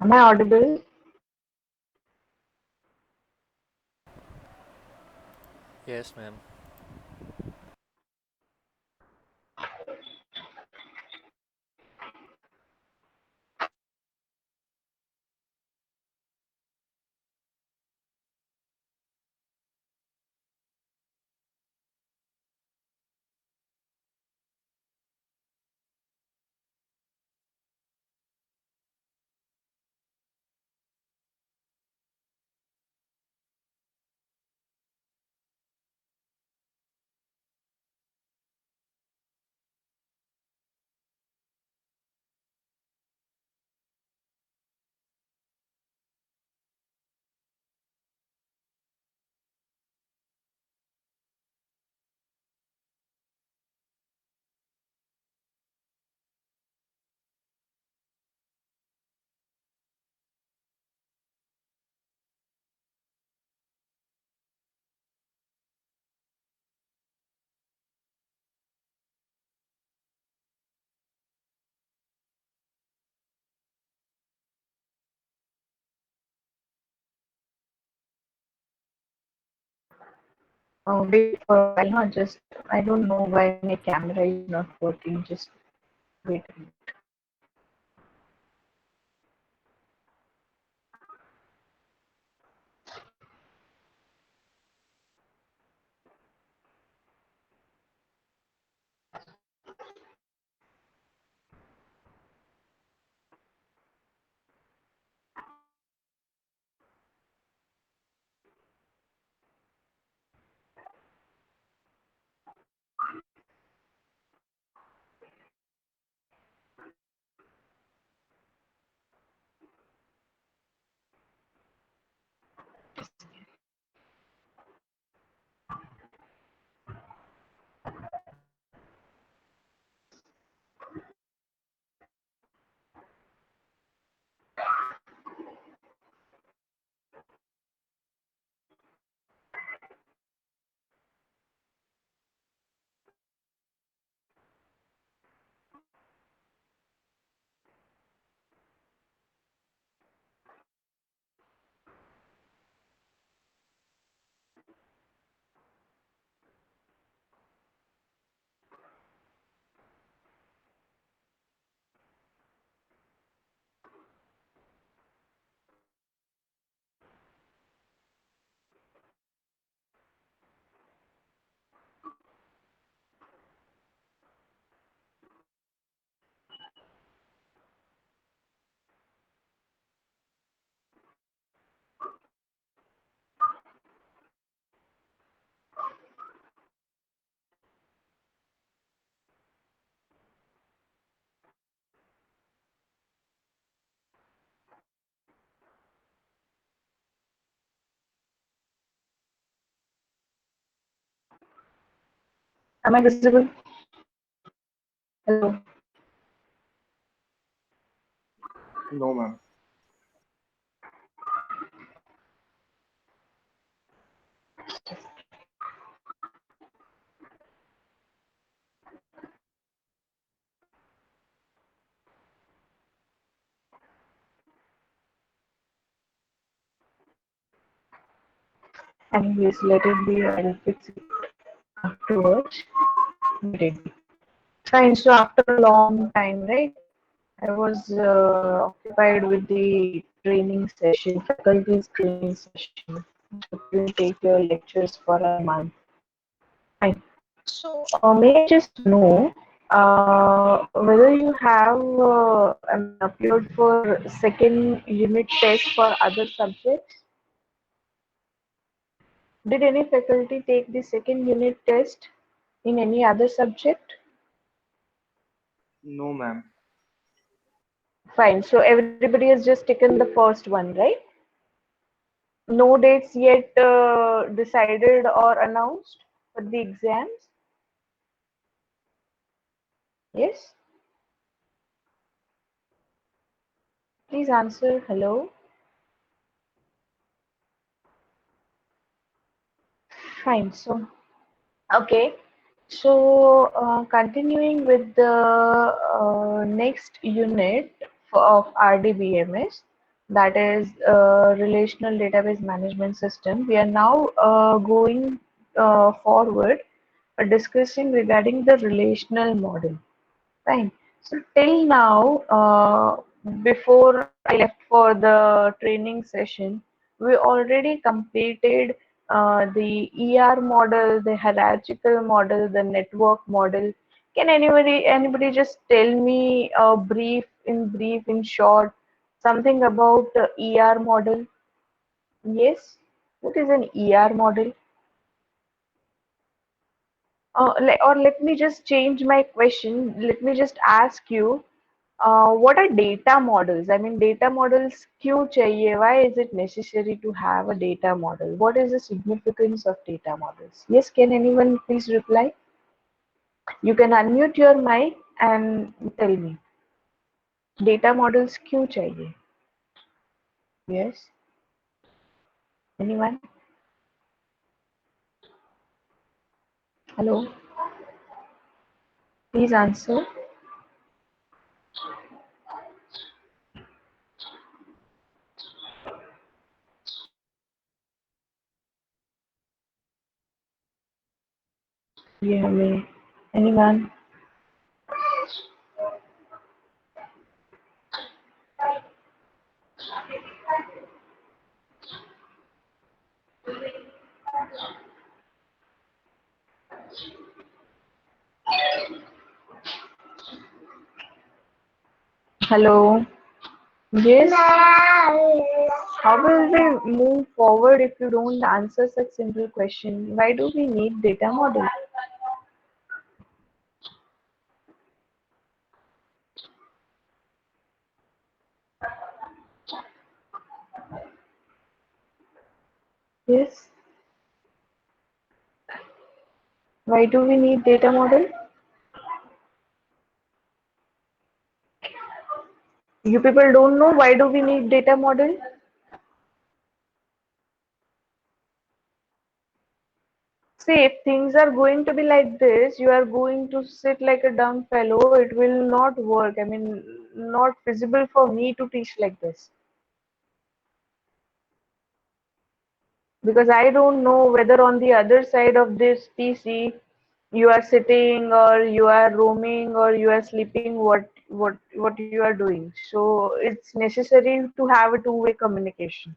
Am I audible? Yes, ma'am. Wait for a while. No, just I don't know why my camera is not working. Just wait a minute. Am I visible? Hello. No, ma'am. Anyways, let it be. I'll fix it afterwards. Let it be. Fine. So after a long time, right? I was occupied with the training session, faculty's training session. So couldn't take your lectures for a month. Fine. So may I just know whether you have, appeared for second unit test for other subjects? Did any faculty take the second unit test in any other subject? No, ma'am. Fine. So everybody has just taken the first one, right? No dates yet decided or announced for the exams? Yes? Please answer. Hello? Fine. So, okay. So, continuing with the next unit of RDBMS. that is relational database management system. We are now going forward discussing regarding the relational model. Fine. So till now, before I left for the training session, we already completed the ER model, the hierarchical model, the network model. Can anybody just tell me brief, in short, something about the ER model? Yes. What is an ER model? Or let me just change my question. Let me just ask you. What are data models? I mean, data models क्यों चाहिए? Why is it necessary to have a data model? What is the significance of data models? Yes, can anyone please reply? You can unmute your mic and tell me. Data models क्यों चाहिए? Yes, anyone? Hello, please answer. You hear me? Anyone? Hello. Yes. How will we move forward if you don't answer such simple question? Why do we need data model? Yes. Why do we need data model? You people don't know why do we need data model? See, if things are going to be like this, you are going to sit like a dumb fellow. It will not work. I mean, not feasible for me to teach like this. Because I don't know whether on the other side of this PC you are sitting or you are roaming or you are sleeping, what you are doing. So it's necessary to have a two-way communication.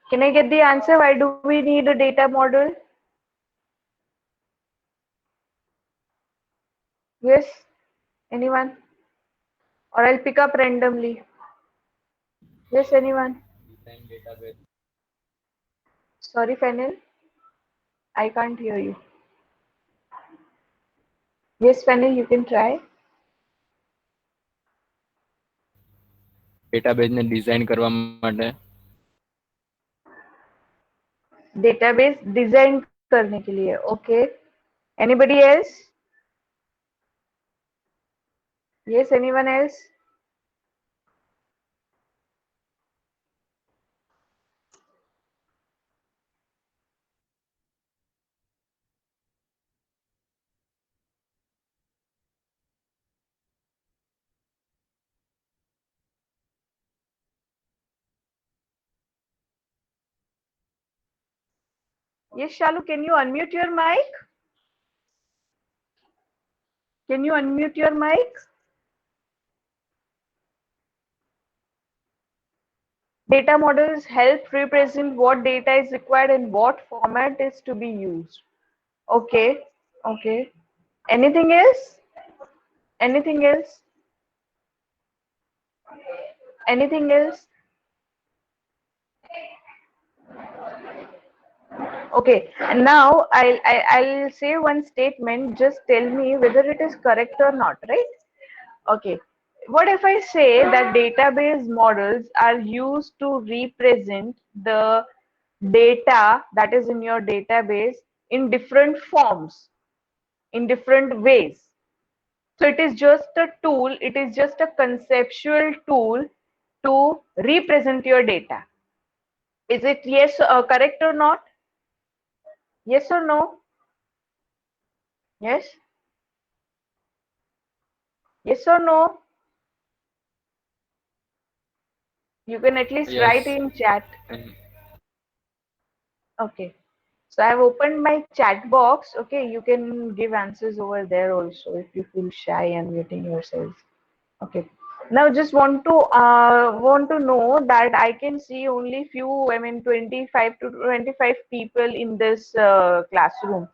Can I get the answer? Why do we need a data model? Yes, anyone? Or I'll pick up randomly. Yes, anyone? Sorry, Fennel, I can't hear you. Yes, Fennel, you can try. ડેટાબેઝને design કરવા માટે Database design करने के लिए. Okay. Anybody else? Yes, anyone else? Yes, Shalu, can you unmute your mic? Can you unmute your mic? Data models help represent what data is required and what format is to be used. Okay, okay. Anything else? Anything else? Anything else? Okay, and now I'll say one statement. Just tell me whether it is correct or not, right? Okay. What if I say that database models are used to represent the data that is in your database in different forms, in different ways? So it is just a tool, it is just a conceptual tool to represent your data. Is it yes, correct or not? Yes or no? Yes? Yes or no? You can at least Yes. write in chat. And Okay. So I've opened my chat box. Okay, you can give answers over there also if you feel shy unmuting yourselves. Okay. Now just want to know that I can see only few, I mean 25 to 25 people in this classroom.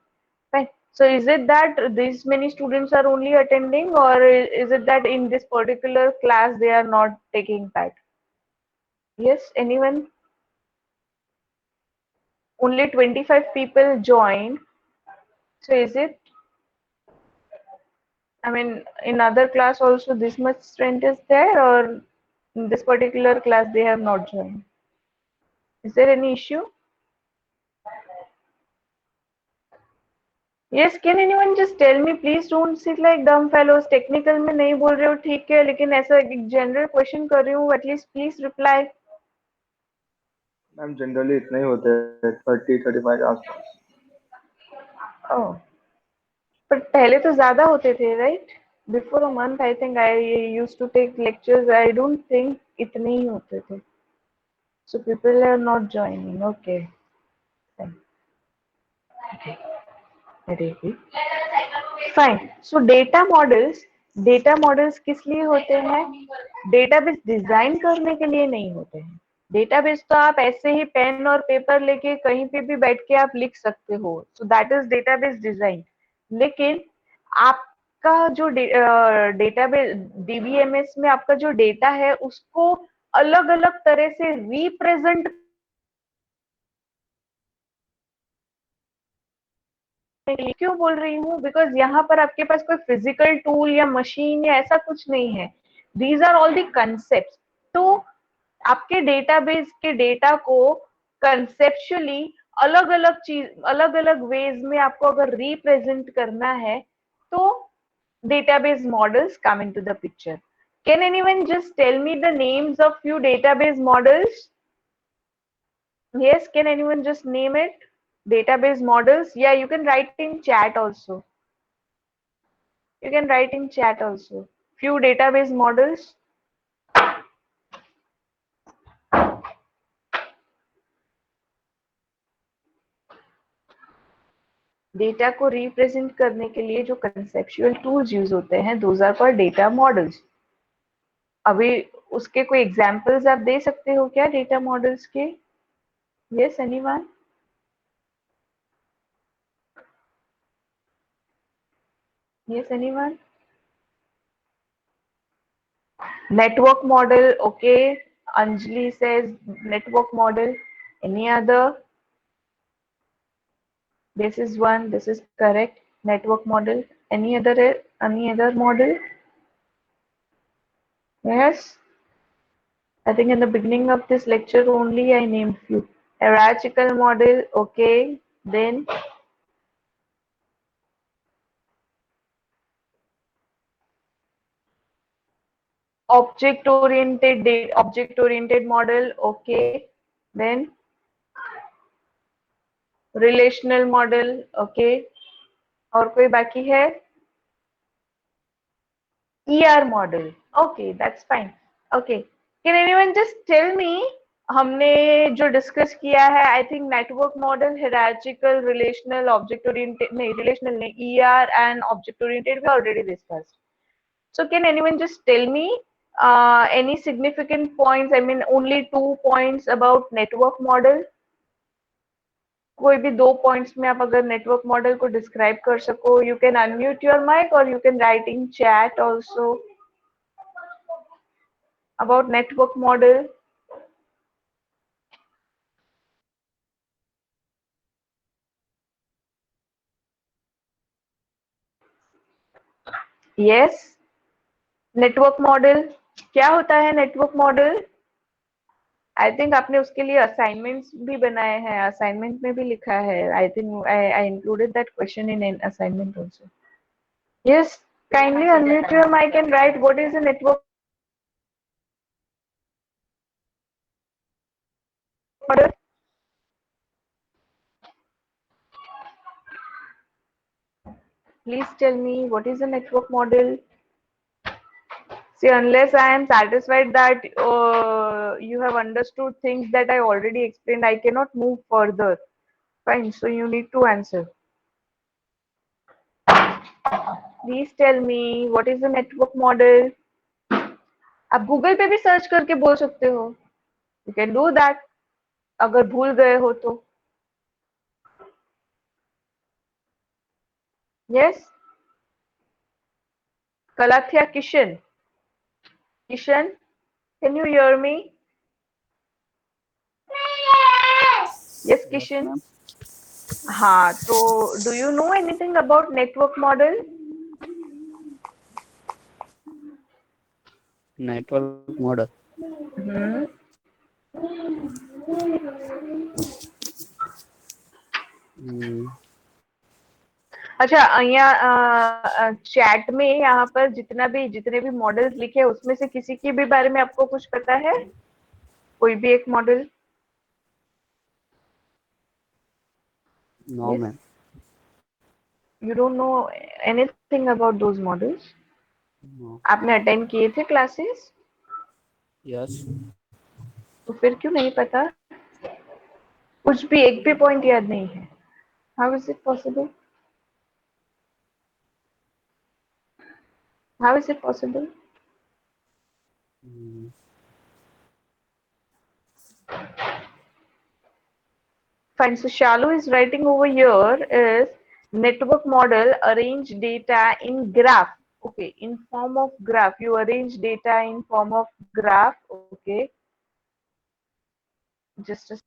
Fine. So is it that these many students are only attending, or is it that in this particular class they are not taking part? Yes, anyone? Only 25 people joined. So is it, I mean, in other class also this much strength is there, or in this particular class they have not joined? Is there any issue? Yes, can anyone just tell me, please don't sit like dumb fellows. Technical में नहीं बोल रहे हो ठीक है, लेकिन ऐसा एक general question कर रही हूँ, at least please reply. Ma'am generally इतने ही होते हैं 30-35 के आसपास. Oh, पर पहले तो ज्यादा होते थे, right? Before a month, I think I used to take lectures. I don't think इतने ही होते थे. So people are not joining. Okay, fine. Ready. Fine. So data models किस लिए होते हैं? डेटाबेस डिजाइन करने के लिए नहीं होते हैं. डेटाबेस तो आप ऐसे ही पेन और पेपर लेके कहीं पे भी बैठ के आप लिख सकते हो. So that is database design. लेकिन आपका जो डेटाबेस डीबीएमएस में आपका जो डेटा है उसको अलग अलग तरह से रिप्रेजेंट क्यों बोल रही हूँ, बिकॉज यहाँ पर आपके पास कोई फिजिकल टूल या मशीन या ऐसा कुछ नहीं है. These are all the concept. तो आपके डेटाबेस के डेटा को कंसेप्चुअली अलग अलग चीज अलग अलग वेज में आपको अगर रिप्रेजेंट करना है तो database models come into the picture. Can anyone just tell me the names of few database models? Yes, can anyone just name it? Database models? Yeah, you can write in chat also. You can write in chat also. Few database models. Data को represent करने के लिए जो conceptual tools use होते हैं, those are called data models. अभी उसके कोई एग्जांपल्स आप दे सकते हो क्या डेटा मॉडल्स के? Yes, anyone? Yes, anyone? Network model, okay. Anjali says network model. Any other? This is one. This is correct. Network model. Any other model? Yes. I think in the beginning of this lecture only I named few. Hierarchical model. Okay. Then object oriented model. Okay. Then relational model. Okay. और कोई बाकी है? ER model. Okay, that's fine. Okay. Can anyone just tell me, हमने जो discuss किया है, I think network model, hierarchical, relational, object oriented, नहीं relational नहीं, ER and object oriented we already discussed. So can anyone just tell me any significant points, I mean only 2 points about network model? कोई भी 2 points में आप अगर network model को describe कर सको, you can unmute your mic और you can write in chat also about network model. Yes, network model क्या होता है? नेटवर्क मॉडल आई थिंक आपने उसके लिए असाइनमेंट्स भी बनाए हैं, असाइनमेंट में भी लिखा है. I think I included that question in an assignment also. Yes, kindly unmute your mic and write what is a network model. Please tell me what is a network model. See, unless I am satisfied that you have understood things that I already explained, I cannot move further. Fine, so you need to answer. Please tell me what is the network model? आप Google पे भी search करके बोल सकते हो. You can do that. अगर भूल गए हो तो. Yes. Kalathia Kishan. Kishan, can you hear me? Yes, Yes, Kishan. ma'am. हाँ, तो do you know anything about network model? Network model. Hmm. Hmm. अच्छा, यहाँ चैट में यहाँ पर जितने भी मॉडल्स लिखे हैं उसमें से किसी के भी बारे में आपको कुछ पता है? कोई भी एक model? No, yes. ma'am. You don't know anything about those models? No. आपने अटेंड किए थे क्लासेस? Yes. तो फिर क्यों नहीं पता? कुछ भी एक भी पॉइंट याद नहीं है? How is it possible? How is it possible? Hmm. Fine. So Shalu is writing over here is network model arrange data in graph. Okay, in form of graph. You arrange data in form of graph. Okay. Just a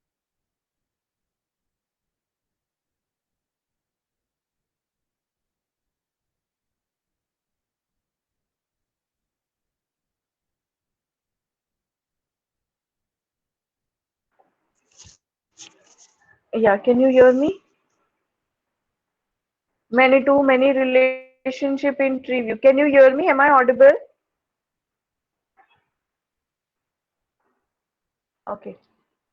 yeah. Can you hear me? Many to many relationship in tree view. Can you hear me? Am I audible? Okay,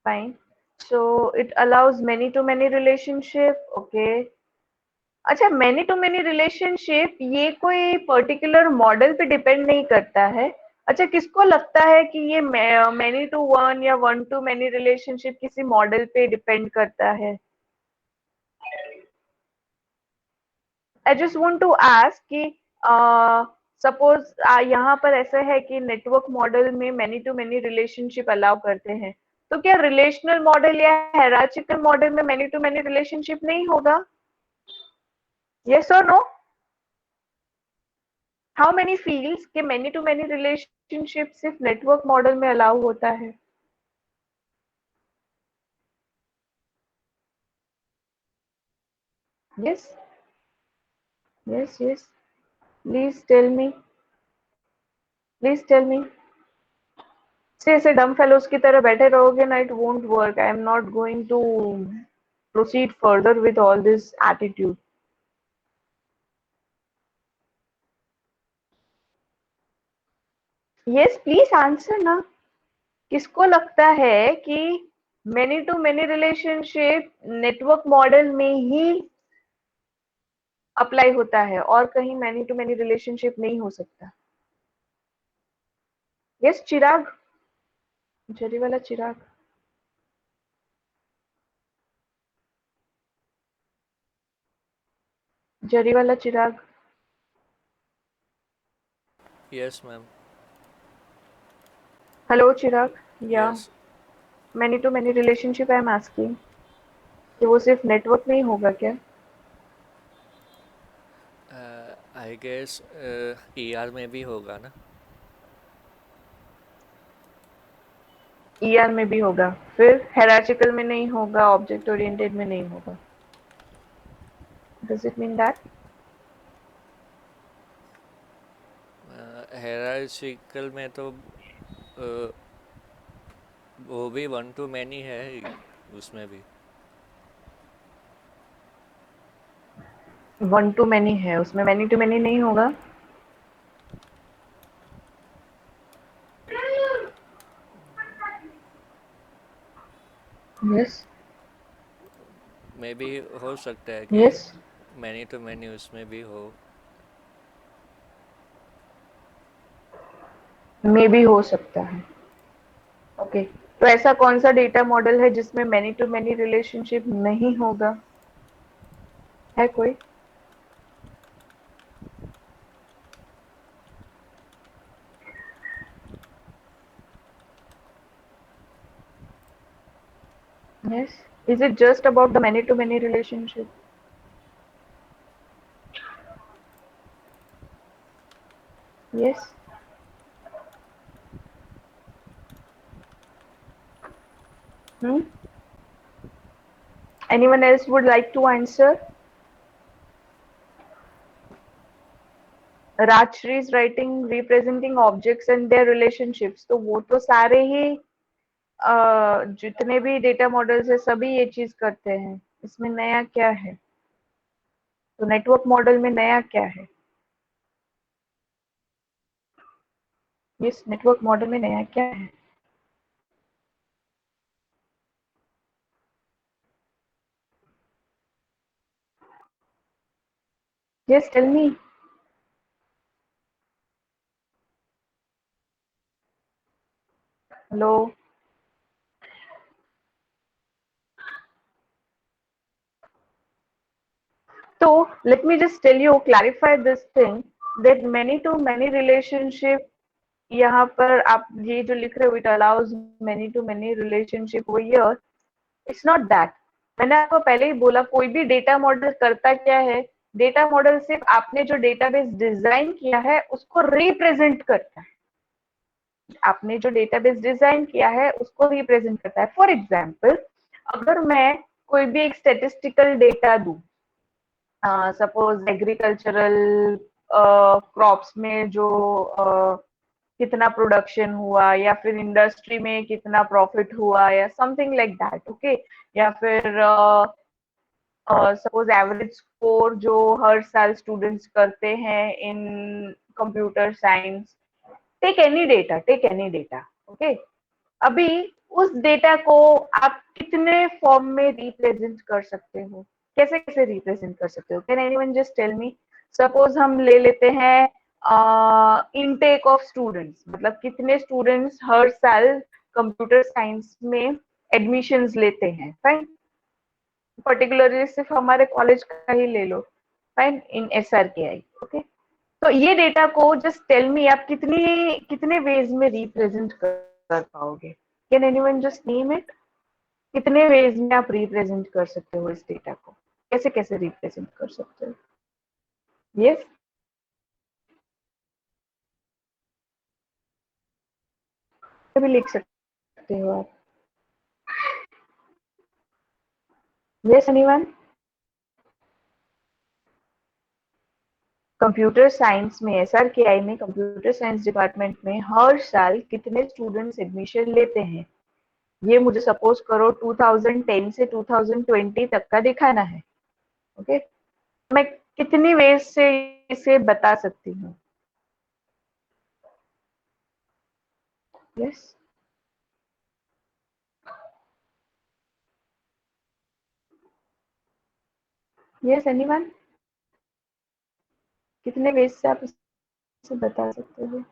fine. So it allows many to many relationship. Okay. अच्छा, many to many relationship ये कोई particular model पे depend नहीं करता है. अच्छा, किसको लगता है कि ये मैनी टू वन या वन टू मैनी रिलेशनशिप किसी मॉडल पे डिपेंड करता है? I just want to ask कि सपोज यहाँ पर ऐसा है कि नेटवर्क मॉडल में many to many relationship allow करते हैं, तो क्या रिलेशनल मॉडल या हायरार्चिकल मॉडल में मैनी टू मैनी रिलेशनशिप नहीं होगा? यस और नो? हाउ मेनी फील्ड्स के मैनी टू मैनी रिलेशनशिप सिर्फ नेटवर्क मॉडल में अलाउ होता है? Yes. Yes. Yes. Please tell me. Please tell me. से ऐसे डम फेलोज की तरह बैठे रहोगे ना, it won't work. I am not going to proceed further with all this attitude. Yes, please answer ना. किसको लगता है कि many to many relationship network model में ही अप्लाई होता है और कहीं मैनी टू मैनी रिलेशनशिप नहीं हो सकता? यस, चिराग. जरी वाला चिराग. जरी वाला चिराग. Yes, ma'am. Hello Chirag. Yeah Yes. Many to many relationship I am asking कि वो सिर्फ नेटवर्क में ही होगा क्या? I guess ER में भी होगा ना. ईआर में भी होगा. फिर हायरार्चिकल में नहीं होगा, ऑब्जेक्ट ओरिएंटेड में नहीं होगा. Does it mean that? Hierarchical में तो वो भी वन टू मैनी है उसमें भी. वन टू मैनी है, उसमें मैनी टू मैनी नहीं होगा. यस. मे भी हो सकता है कि यस. मैनी टू मैनी उसमें भी हो. मे भी हो सकता है। ओके, तो ऐसा कौन सा डेटा मॉडल है जिसमें मैनी टू मैनी रिलेशनशिप नहीं होगा? है कोई? Yes. Is it just about the many to many relationship? Yes. Hmm? Anyone else would like to answer? Rajshri is writing representing objects and their relationships. तो वो तो सारे ही जितने भी डेटा मॉडल्स है सभी ये चीज करते हैं। इसमें नया क्या है? तो नेटवर्क मॉडल में नया क्या है? इस नेटवर्क मॉडल में नया क्या है? Yes, tell me. Hello. So let me just tell you, clarify this thing that many to many relationship यहाँ पर आप ये जो लिख रहे हो it allows many to many relationship वो ईयर, इट्स नॉट दैट। मैंने आपको पहले ही बोला कोई भी डेटा मॉडल करता क्या है, डेटा मॉडल सिर्फ आपने जो डेटाबेस डिजाइन किया है उसको रिप्रेजेंट करता है। आपने जो डेटाबेस डिजाइन किया है उसको रिप्रेजेंट करता है। फॉर एग्जाम्पल, अगर मैं कोई भी एक स्टेटिस्टिकल डेटा दूं, सपोज एग्रीकल्चरल क्रॉप्स में जो कितना प्रोडक्शन हुआ या फिर इंडस्ट्री में कितना प्रॉफिट हुआ या समथिंग लाइक दैट, ओके, या फिर सपोज एवरेज स्कोर जो हर साल स्टूडेंट्स करते हैं in computer science, take any data, okay. अभी उस डेटा को आप कितने फॉर्म में रिप्रेजेंट कर सकते हो, कैसे कैसे रिप्रेजेंट कर सकते हो? Can anyone just tell me? Suppose हम ले लेते हैं इनटेक ऑफ स्टूडेंट्स, मतलब कितने स्टूडेंट्स हर साल कंप्यूटर साइंस में एडमिशंस लेते हैं, फाइन। पर्टिकुलरली सिर्फ हमारे कॉलेज का ही ले लो, फाइन, इन SRKI, ओके। तो ये डेटा को जस्ट टेल मी आप कितनी कितने वेज में रिप्रेजेंट कर पाओगे? Can anyone just name it? कितने वेज में आप रिप्रेजेंट कर सकते हो इस डेटा को? कैसे कैसे रिप्रेजेंट कर सकते हो? यस, भी लिख सकते हो आप। Yes, anyone? कंप्यूटर साइंस में, SRKI में, कंप्यूटर साइंस डिपार्टमेंट में हर साल कितने स्टूडेंट्स एडमिशन लेते हैं, ये मुझे सपोज करो 2010 से 2020 तक का दिखाना है, ओके। मैं कितनी वेज से इसे बता सकती हूँ? Yes, yes, anyone? कितने वेज से आप इसे बता सकते हो?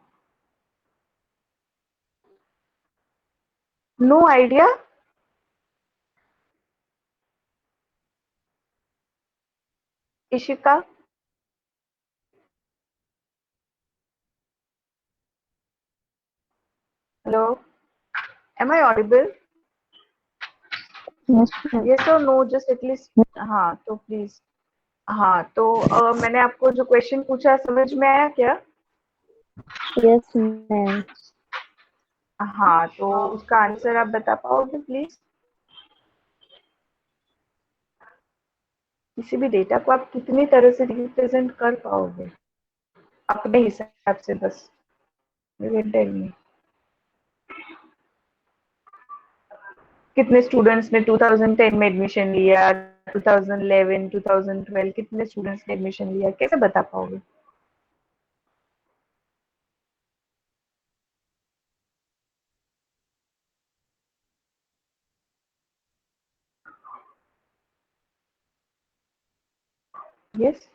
No idea? Ishika? Hello, am I audible? Yes, ma'am. Yes और नो, जस्ट एटलीस्ट। हाँ तो प्लीज। हाँ तो मैंने आपको जो क्वेश्चन पूछा समझ में आया क्या? Yes, ma'am. हाँ तो उसका आंसर आप बता पाओगे प्लीज? किसी भी डेटा को आप कितनी तरह से रिप्रेजेंट कर पाओगे अपने हिसाब से? बस you can tell me. कितने स्टूडेंट्स ने 2010 में एडमिशन लिया, 2011, 2012 कितने स्टूडेंट्स ने एडमिशन लिया, कैसे बता पाओगे? Yes,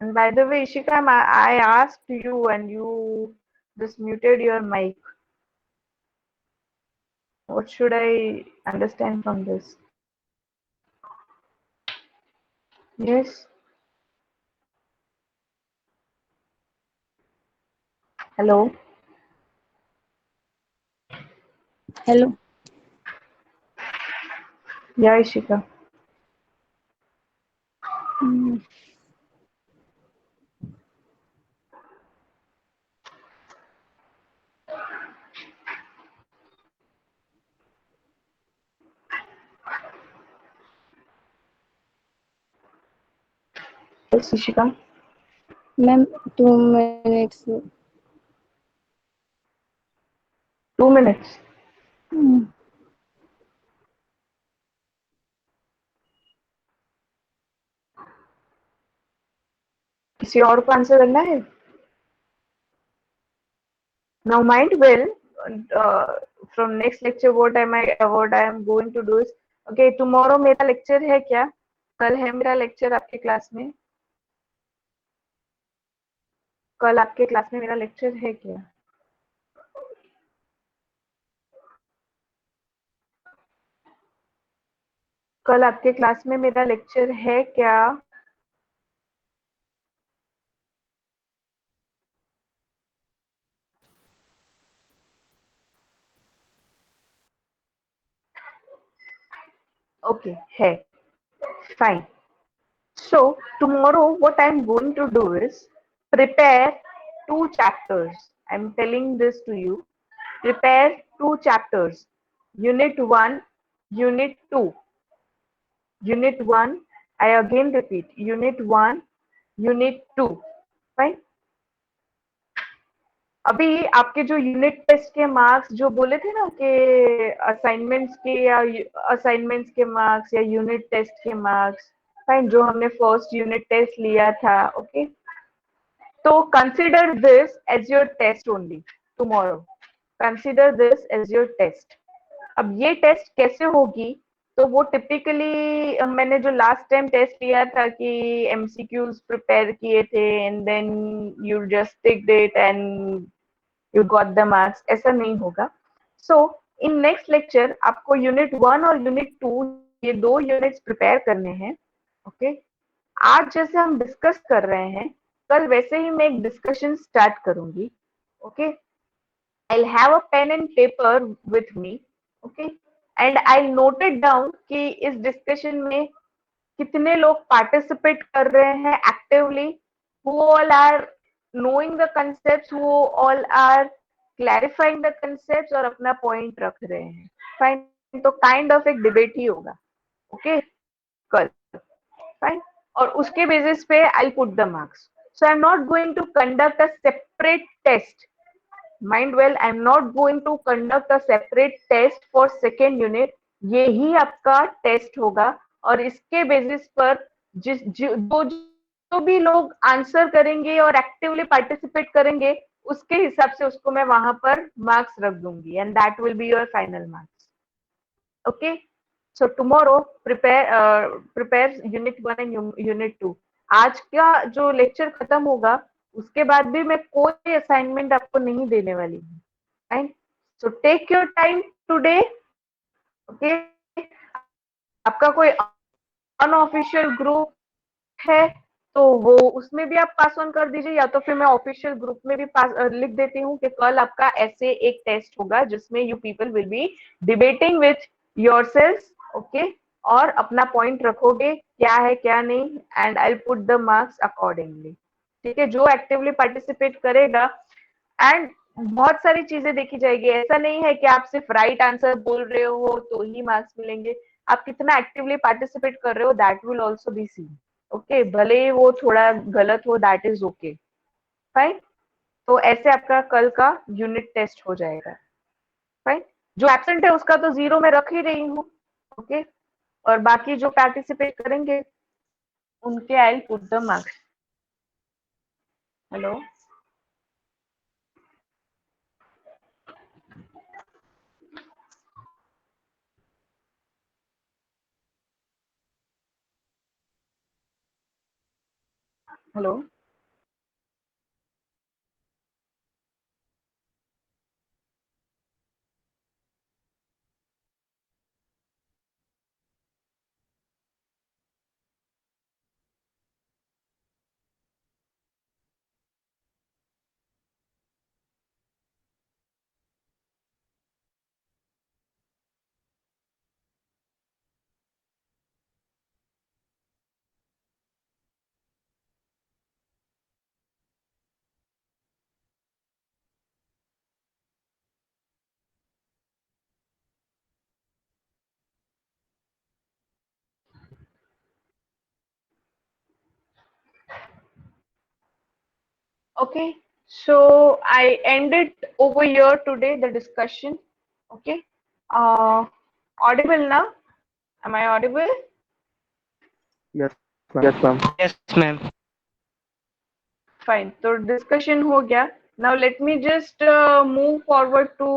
And by the way, Ishika, I asked you and you just muted your mic. What should I understand from this? Yes. Hello. Hello. Yeah, Ishika. Mm, Yes, Ishika. Ma'am, 2 minutes. 2 minutes. Mm, किसी और को answer करना है? Now mind well, uh, from next lecture what I am going to do is, okay, tomorrow मेरा lecture है क्या? कल है मेरा lecture आपके क्लास में? कल आपके क्लास में मेरा lecture है क्या? कल आपके क्लास में मेरा lecture है क्या? Okay, है. Fine. So tomorrow what I'm going to do is prepare 2 chapters. I'm telling this to you. Prepare 2 chapters. Unit 1, Unit 2. Unit 1, I again repeat, Unit 1, Unit 2. Fine. अभी आपके जो यूनिट टेस्ट के marks जो बोले थे ना कि असाइनमेंट्स के मार्क्स या यूनिट टेस्ट के मार्क्स, फाइन, जो हमने फर्स्ट यूनिट टेस्ट लिया था, ओके, तो consider this as your test only tomorrow. Consider this as your test. अब ये टेस्ट कैसे होगी? तो वो टिपिकली मैंने जो लास्ट टाइम टेस्ट लिया था कि एमसीक्यूज प्रिपेयर किए थे and then you just tick it and you got the marks, ऐसा नहीं होगा. सो इन नेक्स्ट लेक्चर आपको यूनिट 1 और यूनिट 2 ये 2 यूनिट्स प्रिपेयर करने हैं. ओके, आज जैसे हम डिस्कस कर रहे हैं, कल वैसे ही मैं एक डिस्कशन स्टार्ट करूंगी. Okay, I'll have a pen and paper with me, okay, and I'll note it down कि इस डिस्कशन में कितने लोग पार्टिसिपेट कर रहे हैं actively, who all are knowing the concepts, who all are clarifying the concepts और अपना पॉइंट रख रहे हैं. फाइन, तो काइंड ऑफ एक डिबेट ही होगा. ओके, कल. फाइन, और उसके बेसिस पे I put the marks. So I am not going to conduct a separate test. Mind well, I'm not going to conduct a separate test for second unit. ये ही आपका test होगा और इसके basis पर जो भी लोग आंसर करेंगे और एक्टिवली पार्टिसिपेट करेंगे, उसके हिसाब से उसको मैं वहां पर मार्क्स रख दूंगी and that will be your final marks. Okay, so tomorrow prepare unit 1 and unit 2. आज का जो लेक्चर खत्म होगा उसके बाद भी मैं कोई असाइनमेंट आपको नहीं देने वाली हूँ. Right, so take your time today. Okay, आपका कोई अनऑफिशियल ग्रुप है तो वो उसमें भी आप पास ऑन कर दीजिए, या तो फिर मैं ऑफिशियल ग्रुप में भी लिख देती हूँ कि कल आपका ऐसे एक टेस्ट होगा जिसमें you people will be debating with yourselves. Okay, और अपना पॉइंट रखोगे क्या है क्या नहीं, and I put the marks accordingly. ठीक है, जो एक्टिवली पार्टिसिपेट करेगा, एंड बहुत सारी चीजें देखी जाएगी. ऐसा नहीं है कि आप सिर्फ राइट आंसर बोल रहे हो तो ही मार्क्स मिलेंगे. आप कितना एक्टिवली पार्टिसिपेट कर रहे हो, that will also be seen. Okay, भले ही वो थोड़ा गलत हो, दैट इज ओके. फाइन, तो ऐसे आपका कल का यूनिट टेस्ट हो जाएगा. फाइन, जो एब्सेंट है उसका तो 0 में रख ही रही हूँ. ओके, और बाकी जो पार्टिसिपेट करेंगे उनके I will put the marks. Hello, hello. Okay, so I end it over here today, the discussion. Okay, audible now? Am I audible? Yes, Yes, ma'am. ma'am. Yes, ma'am. Fine. So discussion हो गया. Now let me just move forward to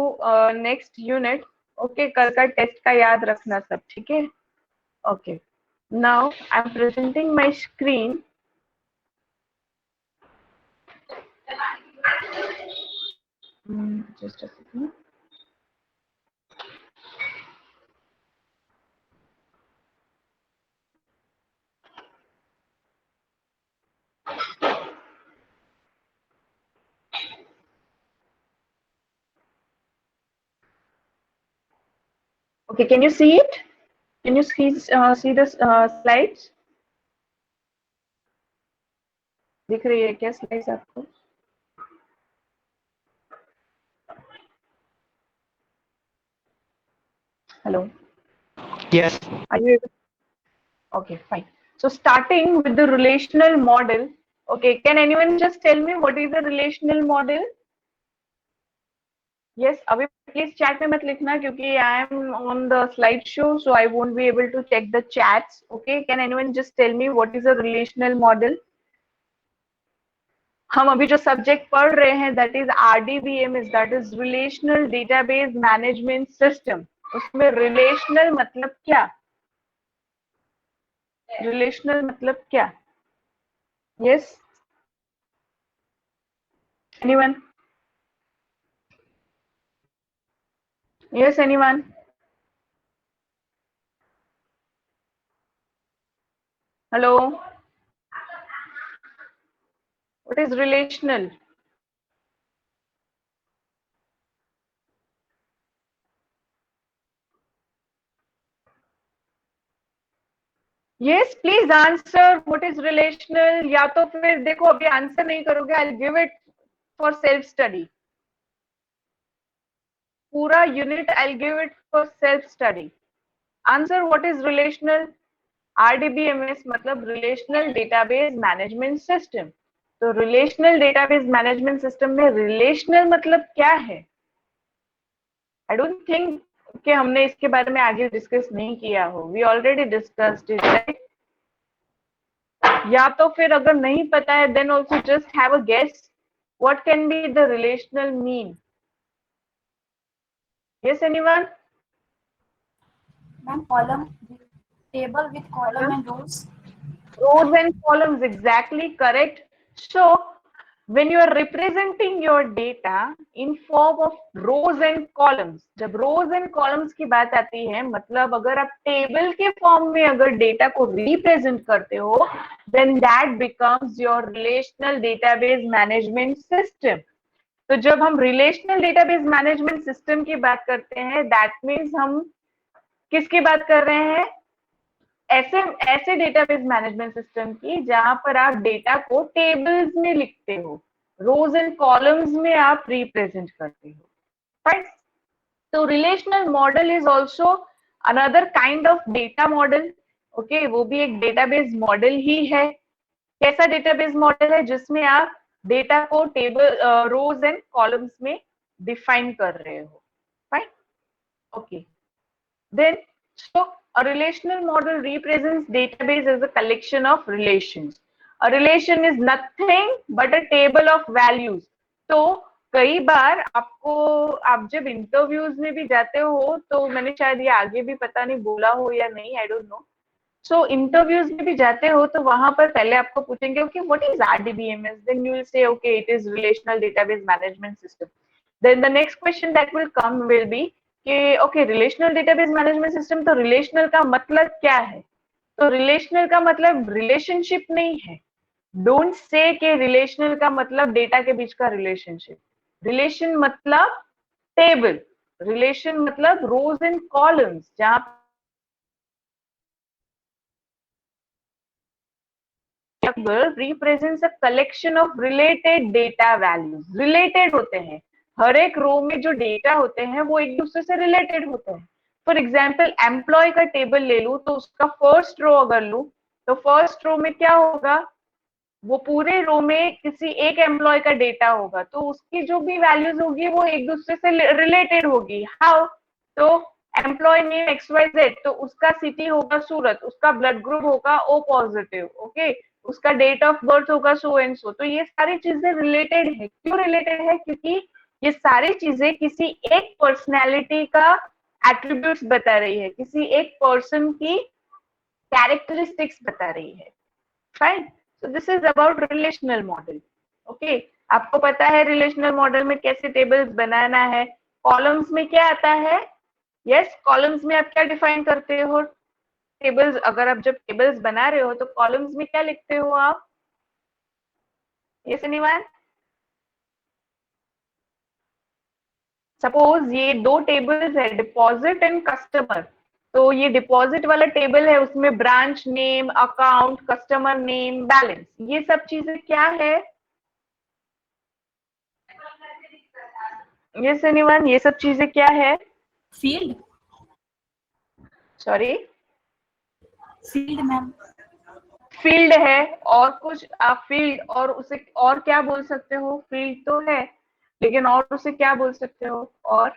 next unit. Okay, कल का test का याद रखना सब, ठीक है? Okay. Now I'm presenting my screen. Just a second. Okay, can you see it? Can you see the slides? दिख रही है क्या slides आपको? Hello. Yes. Are you able? Okay, fine. So starting with the relational model. Okay, can anyone just tell me what is a relational model? Yes, अभी please chat में मत लिखना क्योंकि I am on the slideshow, so I won't be able to check the chats. Okay, can anyone just tell me what is a relational model? हम अभी जो subject पढ़ रहे हैं that is RDBMS, that is Relational Database Management System. उसमें relational मतलब क्या? Relational मतलब क्या? Yes? Anyone? Yes, anyone? Hello? What is relational? Yes, please answer what is relational. या तो फिर देखो अभी आंसर नहीं करोगे, I'll give it for self study. पूरा unit I'll give it for self study. Answer what is relational. RDBMS मतलब Relational Database Management System. तो Relational Database Management System में relational मतलब क्या है? I don't think कि हमने इसके बारे में आगे डिस्कस नहीं किया हो. We already discussed it, right? या तो फिर अगर नहीं पता है then also just have a guess. What can be the relational mean? Yes, anyone? Ma'am, table with column and rows. Rows and columns, exactly correct. So when you are representing your data in form of rows and columns, जब rows and columns की बात आती है मतलब अगर आप table के form में अगर डेटा को रिप्रेजेंट करते हो then that becomes your relational database management system. तो जब हम रिलेशनल डेटाबेस मैनेजमेंट सिस्टम की बात करते हैं दैट मीन्स हम किसकी बात कर रहे हैं? ऐसे ऐसे डेटाबेस मैनेजमेंट सिस्टम की जहां पर आप डेटा को टेबल्स में लिखते हो, रोज एंड कॉलम्स में आप रिप्रेजेंट करते हो. राइट? तो relational model is also another kind of data model. Okay, वो भी एक डेटाबेस मॉडल ही है. कैसा डेटाबेस मॉडल है? जिसमें आप डेटा को टेबल रोज एंड कॉलम्स में डिफाइन कर रहे हो. Fine. Okay, then so a relational model represents database as a collection of relations. A relation is nothing but a table of values. तो कई बार आपको, आप जब इंटरव्यूज में भी जाते हो तो मैंने शायद ये आगे भी पता नहीं बोला हो या नहीं, I don't know. So interviews में भी जाते हो तो वहां पर पहले आपको पूछेंगे okay what is RDBMS, then you will say okay it is relational database management system. Then the next question that will come will be कि okay relational database management system, तो रिलेशनल का मतलब क्या है? तो रिलेशनल का मतलब relationship नहीं है. डोंट से कि रिलेशनल का मतलब डेटा के बीच का रिलेशनशिप. रिलेशन मतलब टेबल, रिलेशन मतलब रोज एंड कॉलम्स जहां represents a collection of related data values. Related होते हैं, हर एक रो में जो डेटा होते हैं वो एक दूसरे से रिलेटेड होते हैं. फॉर एग्जाम्पल एम्प्लॉय का टेबल ले लू तो उसका फर्स्ट रो अगर लू तो फर्स्ट रो में क्या होगा? वो पूरे रो में किसी एक एम्प्लॉय का डेटा होगा, तो उसकी जो भी वैल्यूज होगी वो एक दूसरे से रिलेटेड होगी। हाउ? तो एम्प्लॉय नेम XYZ, तो उसका सिटी होगा सूरत, उसका ब्लड ग्रुप होगा O पॉजिटिव, ओके, उसका डेट ऑफ बर्थ होगा सो एंड सो। तो ये सारी चीजें रिलेटेड है। क्यों रिलेटेड है? क्योंकि ये सारी चीजें किसी एक पर्सनैलिटी का एट्रीब्यूट्स बता रही है, किसी एक पर्सन की कैरेक्टरिस्टिक्स बता रही है। Fine. So this is about relational model. Okay, आपको पता है रिलेशनल मॉडल में कैसे टेबल्स बनाना है। कॉलम्स में क्या आता है? यस, कॉलम्स में आप क्या डिफाइन करते हो? टेबल्स, अगर आप जब टेबल्स बना रहे हो तो कॉलम्स में क्या लिखते हो आप? Yes anyone? सपोज ये दो टेबल्स है, डिपॉजिट एंड कस्टमर। तो ये डिपॉजिट वाला टेबल है, उसमें branch name, account, customer name, balance, ये सब चीजें क्या है? Yes anyone? ये सब चीजें क्या है? Field. Sorry, Field, ma'am. Field है। और कुछ आप फील्ड और उसे और क्या बोल सकते हो? फील्ड तो है, लेकिन और उसे क्या बोल सकते हो? और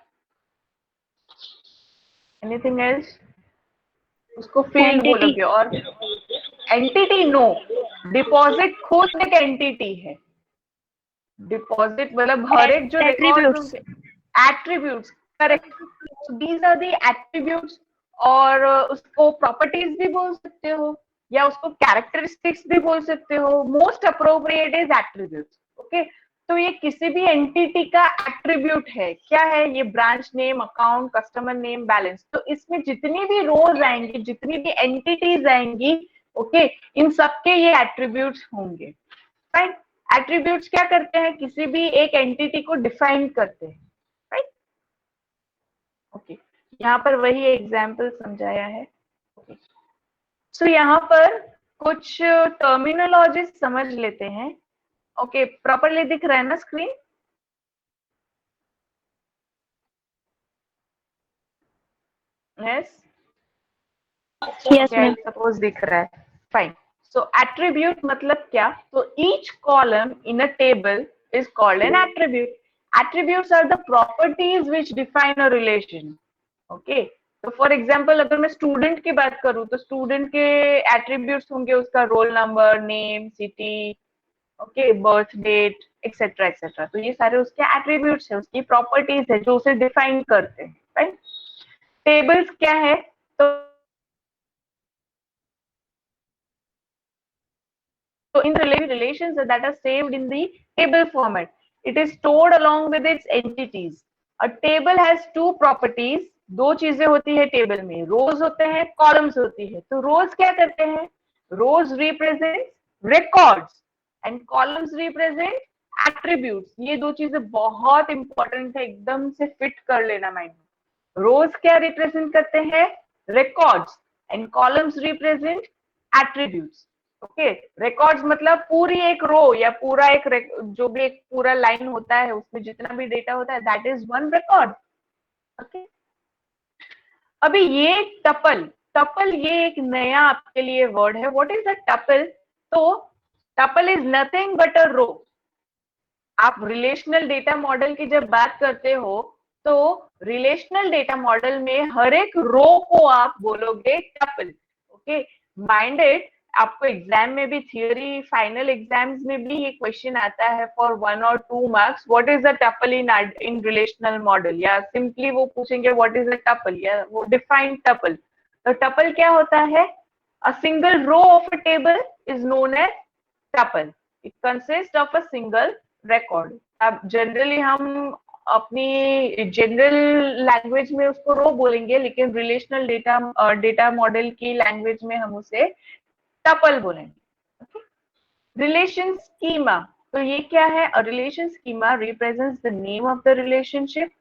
एनीथिंग एल्स? उसको फील्ड Entity. बोलोगे। और एंटिटी? नो, डिपॉजिट खुद एक एंटिटी है। डिपॉजिट मतलब हर एक जो record Attributes. Attributes, correct. These are the attributes. और उसको प्रॉपर्टीज भी बोल सकते हो या उसको कैरेक्टरिस्टिक्स भी बोल सकते हो। Most appropriate is attributes. Okay, तो ये किसी भी एंटिटी का एट्रीब्यूट है। क्या है ये? Branch name, account, customer name, balance. तो इसमें जितनी भी रोज आएंगी, जितनी भी एंटिटीज आएंगी, ओके, इन सबके ये एट्रीब्यूट्स होंगे। राइट? एट्रीब्यूट्स क्या करते हैं? किसी भी एक एंटिटी को डिफाइन करते हैं। राइट? ओके, यहाँ पर वही एग्जाम्पल समझाया है। ओके, सो यहाँ पर कुछ टर्मिनोलॉजी समझ लेते हैं। ओके, प्रॉपरली दिख रहा है ना screen? Yes, Yes, ma'am. Suppose दिख रहा है। फाइन। सो एट्रीब्यूट मतलब क्या? तो each column in a table is called an attribute. Attributes are the properties which define a relation. Okay, तो फॉर एग्जाम्पल अगर मैं स्टूडेंट की बात करूं तो स्टूडेंट के एट्रीब्यूट्स होंगे उसका role number, name, city, okay, birth date, etcetera etcetera. तो ये सारे उसके एट्रीब्यूट्स है, उसकी प्रॉपर्टीज है जो उसे डिफाइन करते हैं। राइट? टेबल्स क्या है? So in relations that are saved in the table format, it is stored along with its entities. A table has two properties. दो चीजें होती है टेबल में, रोज होते हैं, कॉलम्स होती है। तो रोज क्या करते हैं? Rows represent records and columns represent attributes. ये दो चीजें बहुत इंपॉर्टेंट है, एकदम से फिट कर लेना माइंड में। रोज क्या रिप्रेजेंट करते हैं? Records, and columns represent attributes. Okay, records मतलब पूरी एक रो या पूरा एक जो भी एक पूरा लाइन होता है उसमें जितना भी डेटा होता है, that is one record. Okay, अभी ये टपल, टपल ये एक नया आपके लिए वर्ड है। What is a tuple? तो टपल इज नथिंग बट अ रो। आप रिलेशनल डेटा मॉडल की जब बात करते हो तो रिलेशनल डेटा मॉडल में हर एक रो को आप बोलोगे टपल। ओके, माइंडेड, आपको एग्जाम में भी, थियोरी फाइनल एग्जाम्स में भी ये क्वेश्चन आता है for 1 or 2 marks, what is the tuple in relational model, या सिंपली वो पूछेंगे व्हाट इज द टपल, या वो डिफाइन टपल। तो टपल क्या होता है? A single row of a table is known as tuple. It consist of a single record. अब जनरली हम अपनी जनरल लैंग्वेज में उसको रो बोलेंगे, लेकिन रिलेशनल डेटा मॉडल की लैंग्वेज में हम उसे टपल बोलेंगे। रिलेशन स्कीमा, तो ये क्या है? A relation schema represents the name of the relationship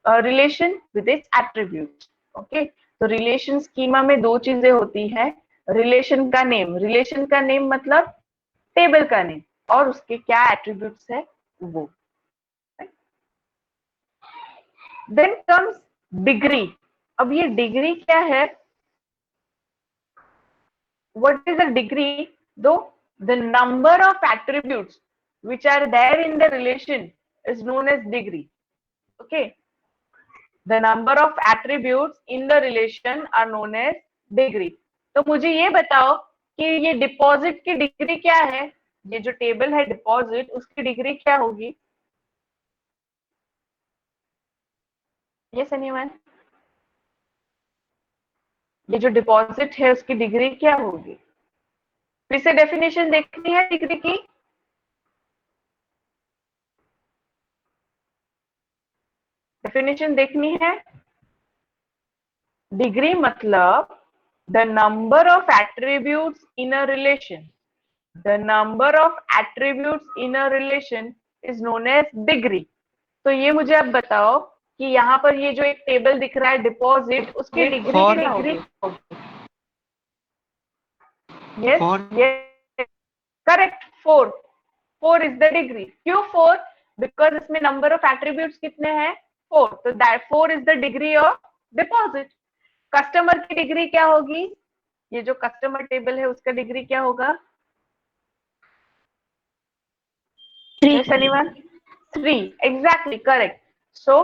relation with its attribute. Okay, तो रिलेशन स्कीमा में दो चीजें होती है। रिलेशन का नेम, रिलेशन का नेम मतलब टेबल का नेम, और उसके क्या एट्रीब्यूट्स है वो। Then comes degree. अब ये डिग्री क्या है? What is a degree? दो the number of attributes which are there in the relation is known as degree. Okay, the number of attributes in the relation are known as degree. तो मुझे ये बताओ कि ये deposit की degree क्या है? ये जो टेबल है डिपॉजिट, उसकी डिग्री क्या होगी? Yes, anyone? ये जो डिपॉजिट है उसकी डिग्री क्या होगी? फिर से डेफिनेशन देखनी है डिग्री की. डेफिनेशन देखनी है. डिग्री मतलब the number of attributes in a relation. The number of attributes in a relation is known as degree. तो ये मुझे अब बताओ कि यहाँ पर ये जो एक टेबल दिख रहा है डिपॉजिट, उसकी डिग्री क्या होगी? Yes, Four. yes, correct. 4. 4 is the degree. क्यों 4? Because इसमें number of attributes कितने हैं? 4. तो that 4 is the degree of deposit. Customer की डिग्री क्या होगी? ये जो कस्टमर टेबल है उसका डिग्री क्या होगा? 3. Yes, anyone? 3. Exactly correct. So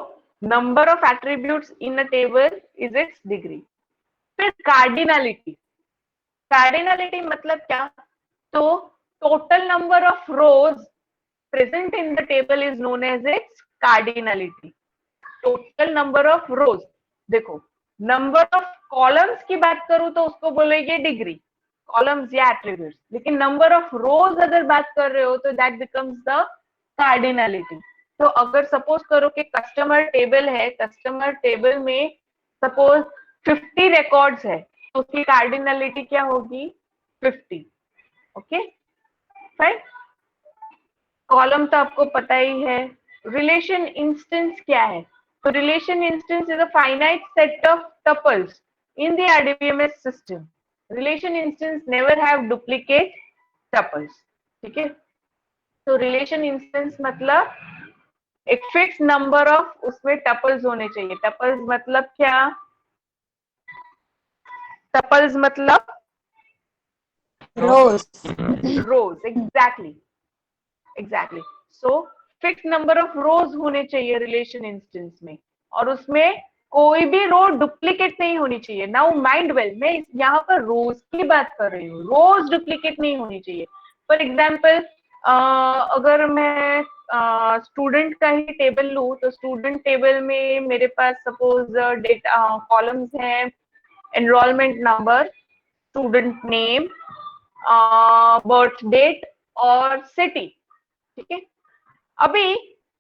number of attributes in a table is its degree. फिर कार्डिनलिटी. कार्डिनलिटी मतलब क्या? तो total number of rows present in the table is known as its cardinality. Total number of rows. देखो, number of columns की बात करूं तो उसको बोलेंगे डिग्री, कॉलम्स या एट्रीब्यूट्स. लेकिन नंबर ऑफ रोज अगर बात कर रहे हो तो दैट बिकम्स द कार्डिनलिटी. तो अगर सपोज करो कि कस्टमर टेबल है, कस्टमर टेबल में सपोज 50 रिकॉर्ड्स है, तो उसकी कार्डिनलिटी क्या होगी? 50. Okay fine. कॉलम तो आपको पता ही है. रिलेशन इंस्टेंस क्या है? So relation instance is a finite set of tuples in the RDBMS system. Relation instance never have duplicate tuples. ठीक है? तो relation instance मतलब एक फिक्स नंबर ऑफ उसमें टपल्स होने चाहिए. टपल्स मतलब क्या? टपल्स मतलब Rows. Rows. Exactly. So fix number of rows होने चाहिए रिलेशन इंस्टेंस में, और उसमें कोई भी रो डुप्लीकेट नहीं होनी चाहिए. नाउ माइंड वेल, मैं यहाँ पर रोज की बात कर रही हूँ, रोज डुप्लीकेट नहीं होनी चाहिए. फॉर एग्जाम्पल अगर मैं स्टूडेंट का ही टेबल लूँ तो स्टूडेंट टेबल में मेरे पास सपोज डेटा कॉलम्स हैं, enrollment number, student name, birth date और सिटी. ठीक है? अभी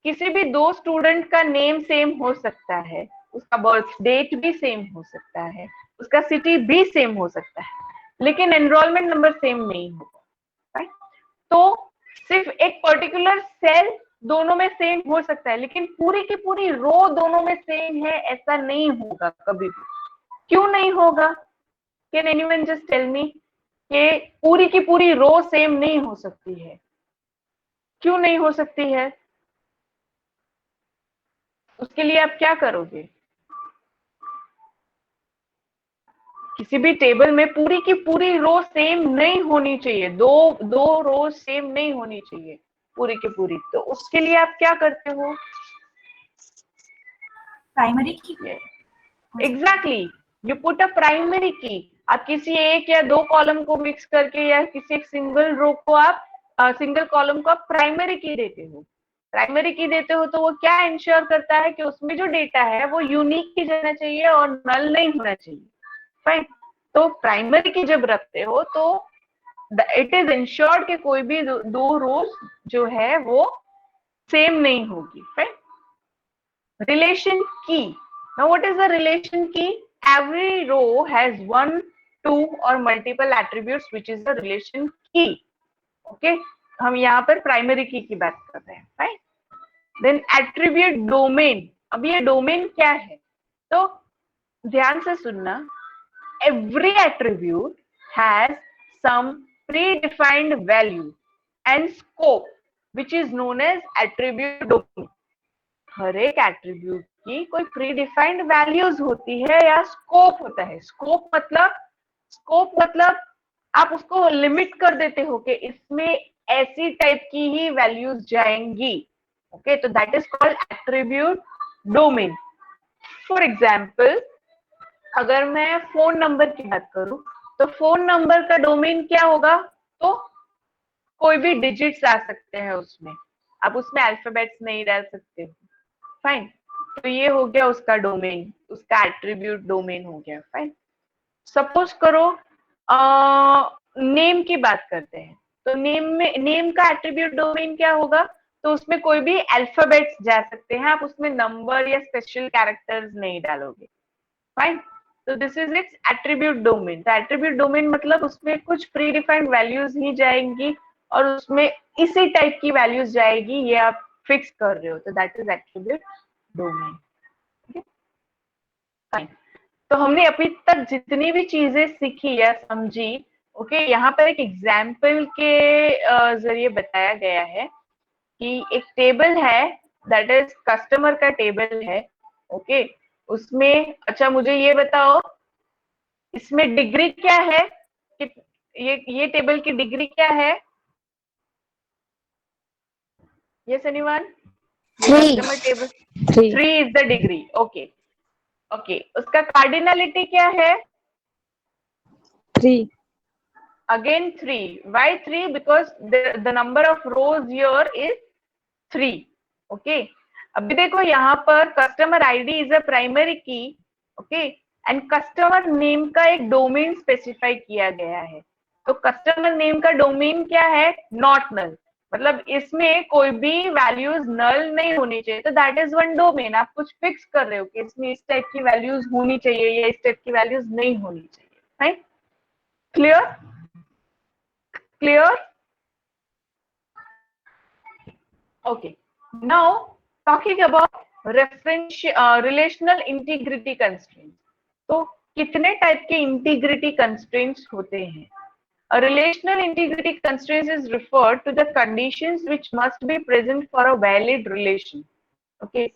किसी भी दो स्टूडेंट का नेम सेम हो सकता है, उसका बर्थ डेट भी सेम हो सकता है, उसका सिटी भी सेम हो सकता है, लेकिन एनरोलमेंट नंबर सेम नहीं होगा. राइट? तो सिर्फ एक पर्टिकुलर सेल दोनों में सेम हो सकता है, लेकिन पूरी की पूरी रो दोनों में सेम है ऐसा नहीं होगा कभी भी. क्यों नहीं होगा? Can anyone just tell me कि पूरी की पूरी रो सेम नहीं हो सकती है? क्यों नहीं हो सकती है? उसके लिए आप क्या करोगे? किसी भी टेबल में पूरी की पूरी रो सेम नहीं होनी चाहिए. दो रो सेम नहीं होनी चाहिए पूरी की पूरी. तो उसके लिए आप क्या करते हो? प्राइमरी की. Exactly, you put a primary की. आप किसी एक या दो कॉलम को मिक्स करके या किसी एक सिंगल रो को आप सिंगल कॉलम को आप प्राइमरी की देते हो. प्राइमरी की देते हो तो वो क्या इंश्योर करता है कि उसमें जो डेटा है वो यूनिक ही रहना चाहिए और नल नहीं होना चाहिए. फाइन. तो प्राइमरी की जब रखते हो तो इट इज इंश्योर्ड कि कोई भी दो रोज जो है वो सेम नहीं होगी. Fine. Relation key. Now what is the relation key? Every row has 1, 2 और multiple attributes which is the relation key. Okay, हम यहाँ पर प्राइमरी की बात कर रहे हैं. राइट? Then attribute domain. अब ये डोमेन क्या है? तो ध्यान से सुनना. Every attribute has some predefined value and scope which is known as attribute domain. हर एक एट्रीब्यूट की कोई प्री-डिफाइंड वैल्यूज होती है या स्कोप होता है. स्कोप मतलब आप उसको लिमिट कर देते हो कि इसमें ऐसी टाइप की ही वैल्यूज जाएंगी। ओके, तो that is called attribute domain. For example, अगर मैं फोन नंबर की बात करूं तो फोन नंबर का डोमेन क्या होगा? तो कोई भी डिजिट्स आ सकते हैं उसमें, आप उसमें अल्फाबेट्स नहीं डाल सकते। फाइन, तो ये हो गया उसका डोमेन, उसका एट्रीब्यूट डोमेन हो गया। फाइन, सपोज करो नेम की बात करते हैं, तो नेम का एट्रीब्यूट डोमेन क्या होगा? तो उसमें कोई भी अल्फाबेट्स जा सकते हैं, आप उसमें नंबर या स्पेशल कैरेक्टर्स नहीं डालोगे। फाइन, तो this is it's attribute domain. तो एट्रीब्यूट डोमेन मतलब उसमें कुछ प्री डिफाइंड वैल्यूज ही जाएंगी और उसमें इसी टाइप की वैल्यूज जाएगी, ये आप फिक्स कर रहे हो, तो that is attribute domain. Fine, तो हमने अभी तक जितनी भी चीजें सीखी या समझी, ओके, यहाँ पर एक एग्जाम्पल के जरिए बताया गया है कि एक टेबल है, दैट इज कस्टमर का टेबल है। ओके, उसमें अच्छा मुझे ये बताओ, इसमें डिग्री क्या है कि ये टेबल की डिग्री क्या है? Yes anyone? Customer table 3 is the degree. Okay okay, उसका कार्डिनलिटी क्या है? 3. Again 3. Why 3? Because the number of rows here is 3. Okay. अभी देखो यहाँ पर customer ID is a primary की, ओके, एंड कस्टमर नेम का एक डोमेन स्पेसिफाई किया गया है। तो कस्टमर नेम का डोमेन क्या है? नॉट नल, मतलब इसमें कोई भी वैल्यूज नल नहीं होनी चाहिए। तो दैट इज वन डोमेन। आप कुछ फिक्स कर रहे हो कि इसमें इस टाइप की वैल्यूज होनी चाहिए या इस टाइप की वैल्यूज नहीं होनी चाहिए। Right? Clear? Clear? Okay. Now, talking about relational integrity constraints. तो कितने टाइप के इंटीग्रिटी कंस्ट्रेंट्स होते हैं? A relational integrity constraint is referred to the conditions which must be present for a valid relation. Okay.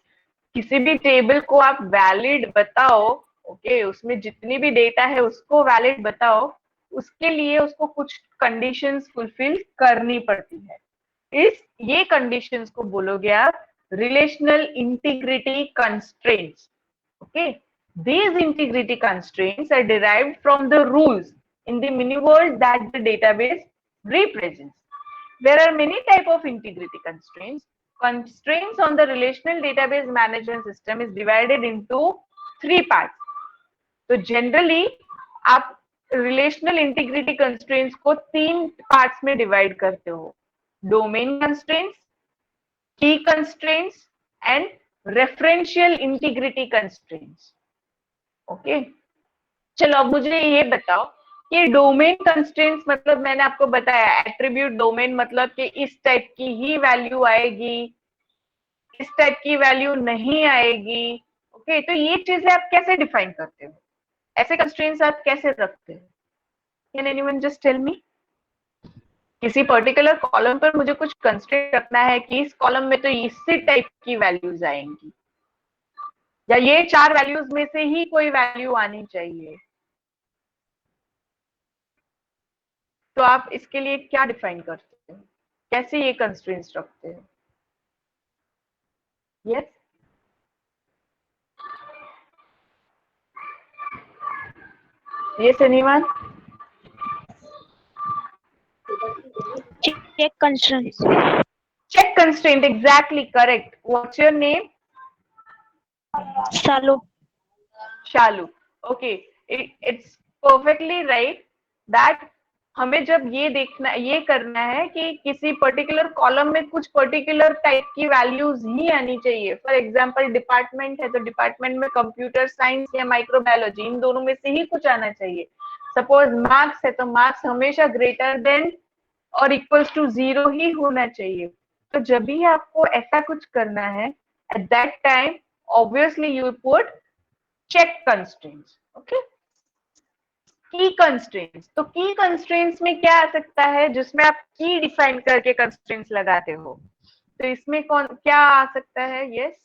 किसी भी table को आप valid बताओ, ओके, उसमें जितनी भी डेटा है उसको वैलिड बताओ, उसके लिए उसको कुछ कंडीशंस फुलफिल करनी पड़ती है। ये कंडीशंस को बोलोगे आप relational integrity constraints. Okay, these integrity constraints are derived from the rules in the mini world that the database represents. There are many type of integrity constraints. Constraints on the relational database management system is divided into 3 parts. तो generally आप relational integrity constraints को 3 parts में divide करते हो: domain constraints, की constraints and referential integrity constraints. Okay, चलो अब मुझे ये बताओ कि डोमेन कंस्ट्रेंट्स मतलब मैंने आपको बताया एट्रीब्यूट डोमेन मतलब कि इस टाइप की ही वैल्यू आएगी, इस टाइप की वैल्यू नहीं आएगी। ओके, तो ये चीजें आप कैसे डिफाइन करते हो? ऐसे कंस्ट्रेंट्स आप कैसे रखते हो? Can anyone just tell me? किसी पर्टिकुलर कॉलम पर मुझे कुछ कंस्ट्रेंट रखना है कि इस कॉलम में तो इसी टाइप की वैल्यूज आएंगी, या ये 4 वैल्यूज में से ही कोई वैल्यू आनी चाहिए। तो आप इसके लिए क्या डिफाइन करते हो? कैसे ये कंस्ट्रेंट्स रखते हो? Yes, yes anyone? Check constraints. Check constraint, exactly correct. What's your name? Salu. Shalu. Okay, it's perfectly right that हमें जब ये देखना, ये करना है कि किसी पर्टिकुलर कॉलम में कुछ पर्टिकुलर टाइप की वैल्यूज ही आनी चाहिए। फॉर एग्जांपल डिपार्टमेंट है तो डिपार्टमेंट में कंप्यूटर साइंस या माइक्रोबायोलॉजी, इन दोनों में से ही कुछ आना चाहिए। सपोज मार्क्स है तो मार्क्स हमेशा ग्रेटर देन और इक्वल्स टू 0 ही होना चाहिए। तो जब भी आपको ऐसा कुछ करना है, at that time obviously you put check constraints. Okay, key constraints, तो की कंस्ट्रेंट्स में क्या आ सकता है जिसमें आप की डिफाइन करके कंस्ट्रेंट्स लगाते हो? तो इसमें कौन क्या आ सकता है? यस,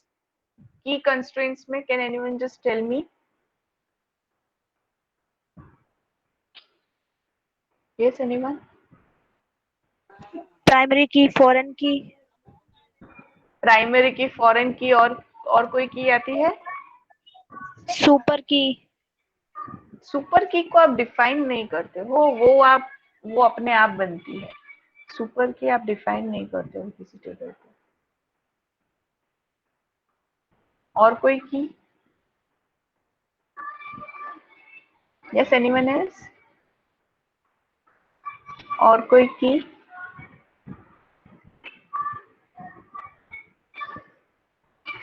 की कंस्ट्रेंट्स में can anyone just tell me? Yes, anyone? Primary key, foreign key, primary key, foreign key, और कोई की आती है? सुपर की, सुपर की को आप डिफाइन नहीं करते हो, वो अपने आप बनती है। सुपर की आप डिफाइन नहीं करते हो किसी टेबल को। और कोई की? Yes, anyone else? और कोई की?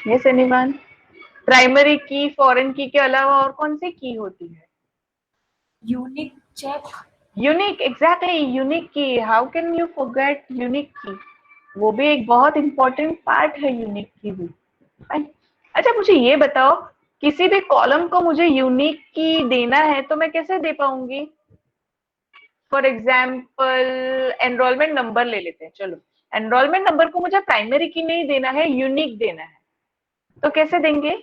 Yes, anyone? Primary key, foreign की के अलावा और कौन सी की होती है? Unique check. Unique, exactly, unique key. How can you forget unique key? वो भी एक बहुत इंपॉर्टेंट पार्ट है यूनिक की भी। Fine. अच्छा, मुझे ये बताओ, किसी भी कॉलम को मुझे यूनिक की देना है तो मैं कैसे दे पाऊंगी? फॉर एग्जाम्पल एनरोलमेंट नंबर ले लेते हैं। चलो, एनरोलमेंट नंबर को मुझे प्राइमरी की नहीं देना है, यूनिक देना है, तो कैसे देंगे?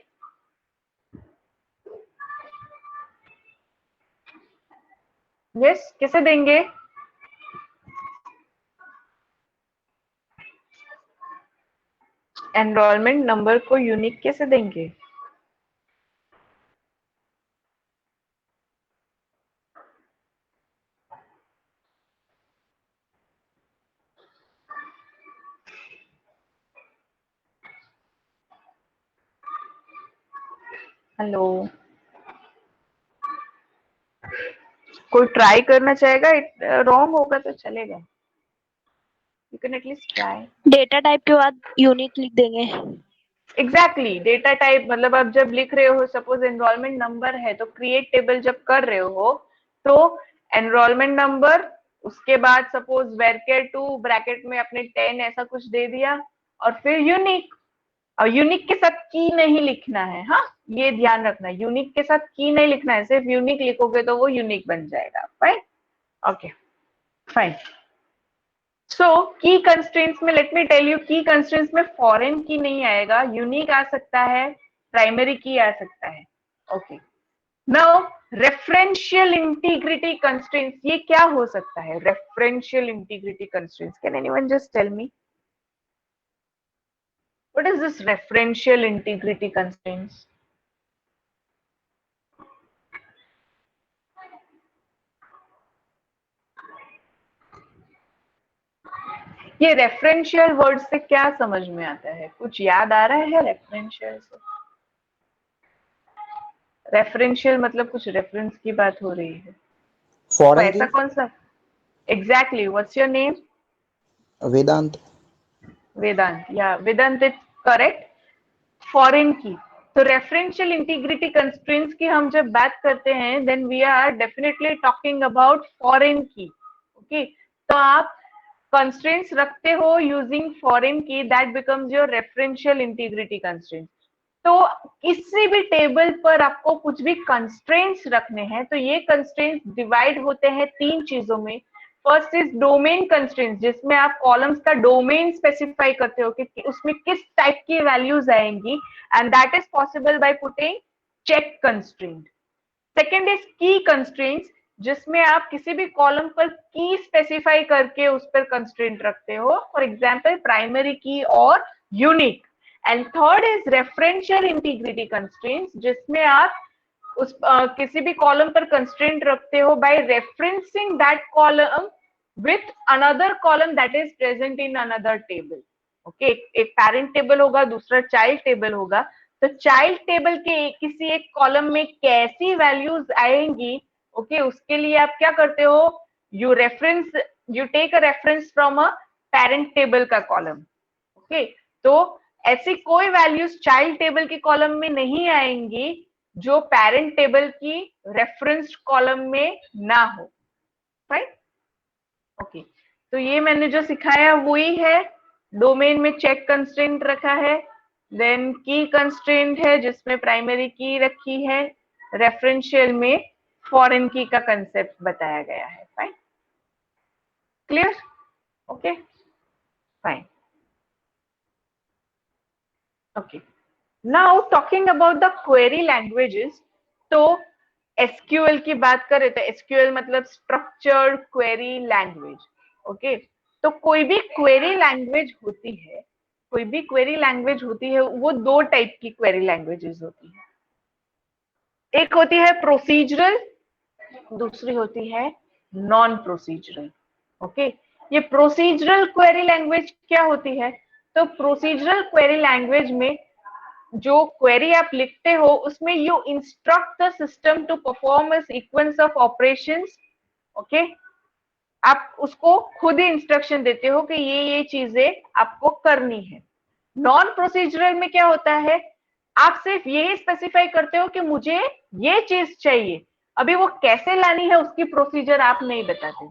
यस, कैसे देंगे? एनरोलमेंट नंबर को यूनिक कैसे देंगे? हेलो, कोई ट्राई करना चाहेगा? रॉन्ग होगा तो चलेगा, you can at least try. Data type के बाद यूनिक लिख देंगे। एग्जैक्टली, डेटा टाइप मतलब आप जब लिख रहे हो, सपोज एनरोलमेंट नंबर है तो क्रिएट टेबल जब कर रहे हो तो एनरोलमेंट नंबर, उसके बाद सपोज वेरकेर 2 ब्रैकेट में अपने 10 ऐसा कुछ दे दिया, और फिर यूनिक। और यूनिक के साथ की नहीं लिखना है, हाँ, ये ध्यान रखना, यूनिक के साथ की नहीं लिखना है, सिर्फ यूनिक लिखोगे तो वो यूनिक बन जाएगा। Fine, okay, fine. सो की कंस्ट्रेंट्स में लेट मी टेल यू, की कंस्ट्रेंट्स में फॉरेन की नहीं आएगा, यूनिक आ सकता है, प्राइमरी की आ सकता है। Okay, now referential integrity constraints, ये क्या हो सकता है? Referential integrity constraints, can anyone just tell me what is this referential integrity constraints? ये रेफरेंशियल वर्ड से क्या समझ में आता है? कुछ याद आ रहा है रेफरेंशियल से? रेफरेंशियल मतलब कुछ रेफरेंस की बात हो रही है, तो फॉरेन ऐसा की कौन सा? Exactly, what's your name? Vedant Vedant, yeah Vedant is correct. Foreign की, तो रेफरेंशियल इंटीग्रिटी कंस्ट्रेंट्स की हम जब बात करते हैं then we are definitely talking about foreign key. Okay, तो आप कंस्ट्रेंट्स रखते हो using foreign key, that becomes your referential integrity constraint. तो किसी भी टेबल पर आपको कुछ भी कंस्ट्रेंट्स रखने हैं तो ये कंस्ट्रेंट्स डिवाइड होते हैं तीन चीजों में। फर्स्ट इज डोमेन कंस्ट्रेंट्स, जिसमें आप कॉलम्स का डोमेन स्पेसिफाई करते हो कि उसमें किस टाइप की वैल्यूज आएंगी, and that is possible by putting check constraint. Second is key constraints, जिसमें आप किसी भी कॉलम पर की स्पेसिफाई करके उस पर कंस्ट्रेंट रखते हो, फॉर एग्जांपल प्राइमरी की और unique. And third is referential integrity constraints, जिसमें आप उस किसी भी कॉलम पर कंस्ट्रेंट रखते हो by referencing that column with another column that is present in another table. Okay, एक पैरेंट टेबल होगा, दूसरा चाइल्ड टेबल होगा, तो चाइल्ड टेबल के किसी एक कॉलम में कैसी वैल्यूज आएंगी, ओके, उसके लिए आप क्या करते हो? You take a reference from a parent table का कॉलम। ओके, तो ऐसी कोई वैल्यूज चाइल्ड टेबल के कॉलम में नहीं आएंगी जो पेरेंट टेबल की रेफरेंस कॉलम में ना हो। राइट, ओके, तो ये मैंने जो सिखाया वही है। डोमेन में चेक कंस्ट्रेंट रखा है, देन की कंस्ट्रेंट है जिसमें प्राइमरी की रखी है, रेफरेंशियल में फॉरेन की का कंसेप्ट बताया गया है। Fine, clear? Okay, fine, okay. Now talking about the query languages, तो एसक्यूएल की बात करें तो एसक्यूएल मतलब स्ट्रक्चर्ड क्वेरी लैंग्वेज। ओके, तो कोई भी क्वेरी लैंग्वेज होती है, कोई भी क्वेरी लैंग्वेज होती है, वो दो टाइप की क्वेरी लैंग्वेजेस होती है। एक होती है प्रोसीजरल, दूसरी होती है नॉन प्रोसीजरल। ओके, ये प्रोसीजरल क्वेरी लैंग्वेज क्या होती है? तो प्रोसीजरल क्वेरी लैंग्वेज में जो क्वेरी आप लिखते हो उसमें you instruct the system to perform a sequence of operations. Okay, आप उसको खुद ही इंस्ट्रक्शन देते हो कि ये चीजें आपको करनी है। नॉन प्रोसीजरल में क्या होता है, आप सिर्फ यही स्पेसिफाई करते हो कि मुझे ये चीज चाहिए, अभी वो कैसे लानी है उसकी प्रोसीजर आप नहीं बताते।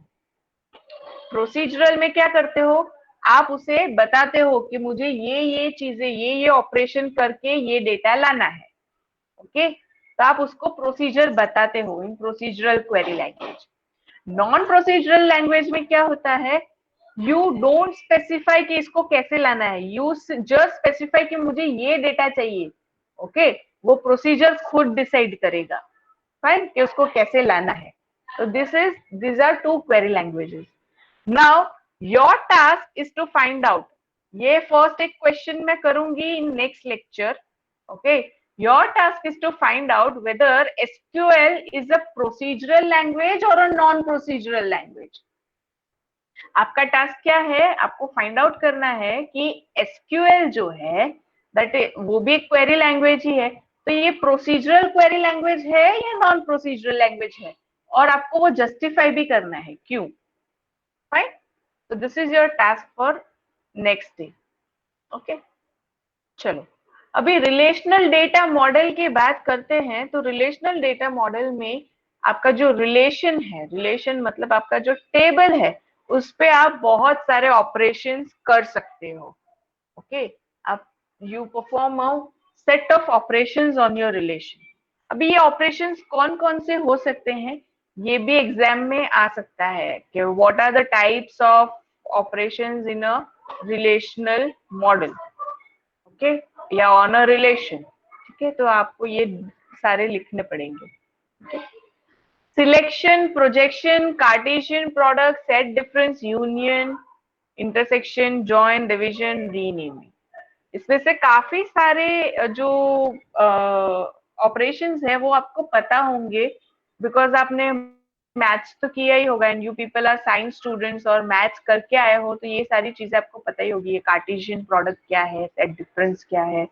प्रोसीजरल में क्या करते हो, आप उसे बताते हो कि मुझे ये चीजें, ये ऑपरेशन करके ये डेटा लाना है। ओके, तो आप उसको प्रोसीजर बताते हो in procedural query language. Non procedural language में क्या होता है, यू डोंट स्पेसिफाई कि इसको कैसे लाना है, यू जस्ट स्पेसिफाई कि मुझे ये डेटा चाहिए। ओके, वो प्रोसीजर खुद डिसाइड करेगा, फाइन, कि उसको कैसे लाना है। तो these are two query languages. Now your task is to find out, ये फर्स्ट एक क्वेश्चन मैं करूंगी इन next lecture. Okay, your task is to find out whether SQL is a procedural language or a non procedural language. आपका task क्या है, आपको find out करना है कि एसक्यूएल जो है दैट वो भी एक क्वेरी लैंग्वेज ही है, तो ये प्रोसीजरल क्वेरी लैंग्वेज है या नॉन प्रोसीजरल लैंग्वेज है, और आपको वो जस्टिफाई भी करना है क्यों। फाइन, तो this is your task for next day. Okay, चलो अभी रिलेशनल डेटा मॉडल की बात करते हैं। तो रिलेशनल डेटा मॉडल में आपका जो रिलेशन है, रिलेशन मतलब आपका जो टेबल है, उस पे आप बहुत सारे ऑपरेशंस कर सकते हो। ओके, आप you perform a set of operations on your relation. अभी ये ऑपरेशंस कौन कौन से हो सकते हैं, ये भी एग्जाम में आ सकता है कि what are the types of operations in a relational model. Okay, या ऑन अ रिलेशन। ठीक है, तो आपको ये सारे लिखने पड़ेंगे। Selection, projection, cartesian product, set difference, union, intersection, join, division, renaming. इसमें से काफी सारे जो ऑपरेशंस है वो आपको पता होंगे, बिकॉज आपने मैथ्स तो किया ही होगा and you people are science students और मैथ्स करके आए हो, तो ये सारी चीजें आपको पता ही होगी। ये कार्टेशियन प्रोडक्ट क्या है, सेट डिफरेंस क्या है।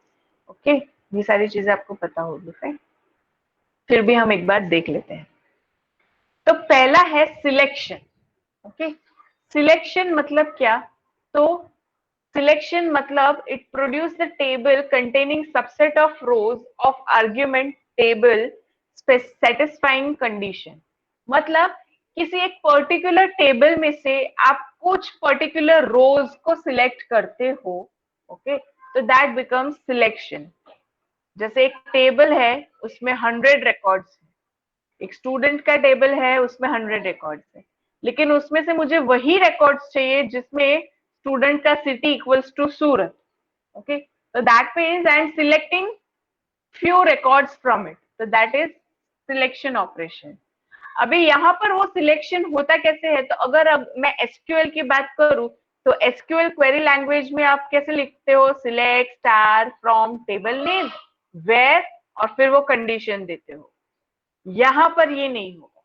ओके, ये सारी चीजें आपको पता होगी। फिर भी हम एक बार देख लेते हैं। तो पहला है सिलेक्शन। ओके, सिलेक्शन मतलब क्या, तो सिलेक्शन मतलब it produce the table containing subset of rose of argument table satisfying condition. मतलब किसी एक पर्टिकुलर टेबल में से आप कुछ पर्टिकुलर रोज को सिलेक्ट करते हो। ओके, तो दैट बिकम्स सिलेक्शन। जैसे एक टेबल है उसमें 100 रिकॉर्ड्स है, एक स्टूडेंट का टेबल है उसमें 100 रिकॉर्ड्स है, लेकिन उसमें से मुझे वही रिकॉर्ड्स चाहिए जिसमें स्टूडेंट का city equals to Surat. Okay, so that means I am selecting few records from it, so that is selection operation. अभी यहाँ पर वो सिलेक्शन होता कैसे है, तो अगर अब मैं एसक्यूएल की बात करूं तो एसक्यूएल क्वेरी लैंग्वेज में आप कैसे लिखते हो, select star from table name where, और फिर वो कंडीशन देते हो। यहाँ पर ये नहीं होगा,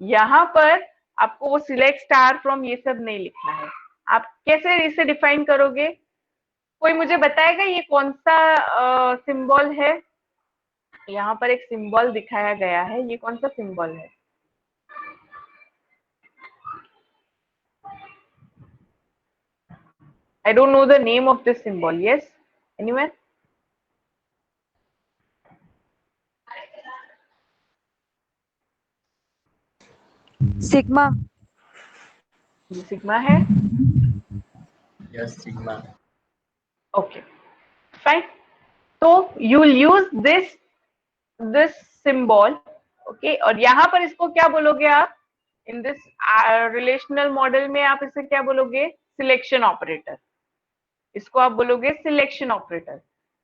यहाँ पर आपको वो सिलेक्ट स्टार फ्रॉम ये सब नहीं लिखना है। आप कैसे इसे डिफाइन करोगे, कोई मुझे बताएगा ये कौन सा सिंबल है। यहाँ पर एक सिंबल दिखाया गया है, ये कौन सा सिंबल है। I don't know the name of this symbol. Yes, anyone? Sigma. ये सिग्मा है। Yes sigma. Okay, fine. तो you will use this symbol. Okay, और यहाँ पर इसको क्या बोलोगे आप, इन दिस रिलेशनल मॉडल में आप इसे क्या बोलोगे, सिलेक्शन ऑपरेटर। इसको आप बोलोगे सिलेक्शन ऑपरेटर।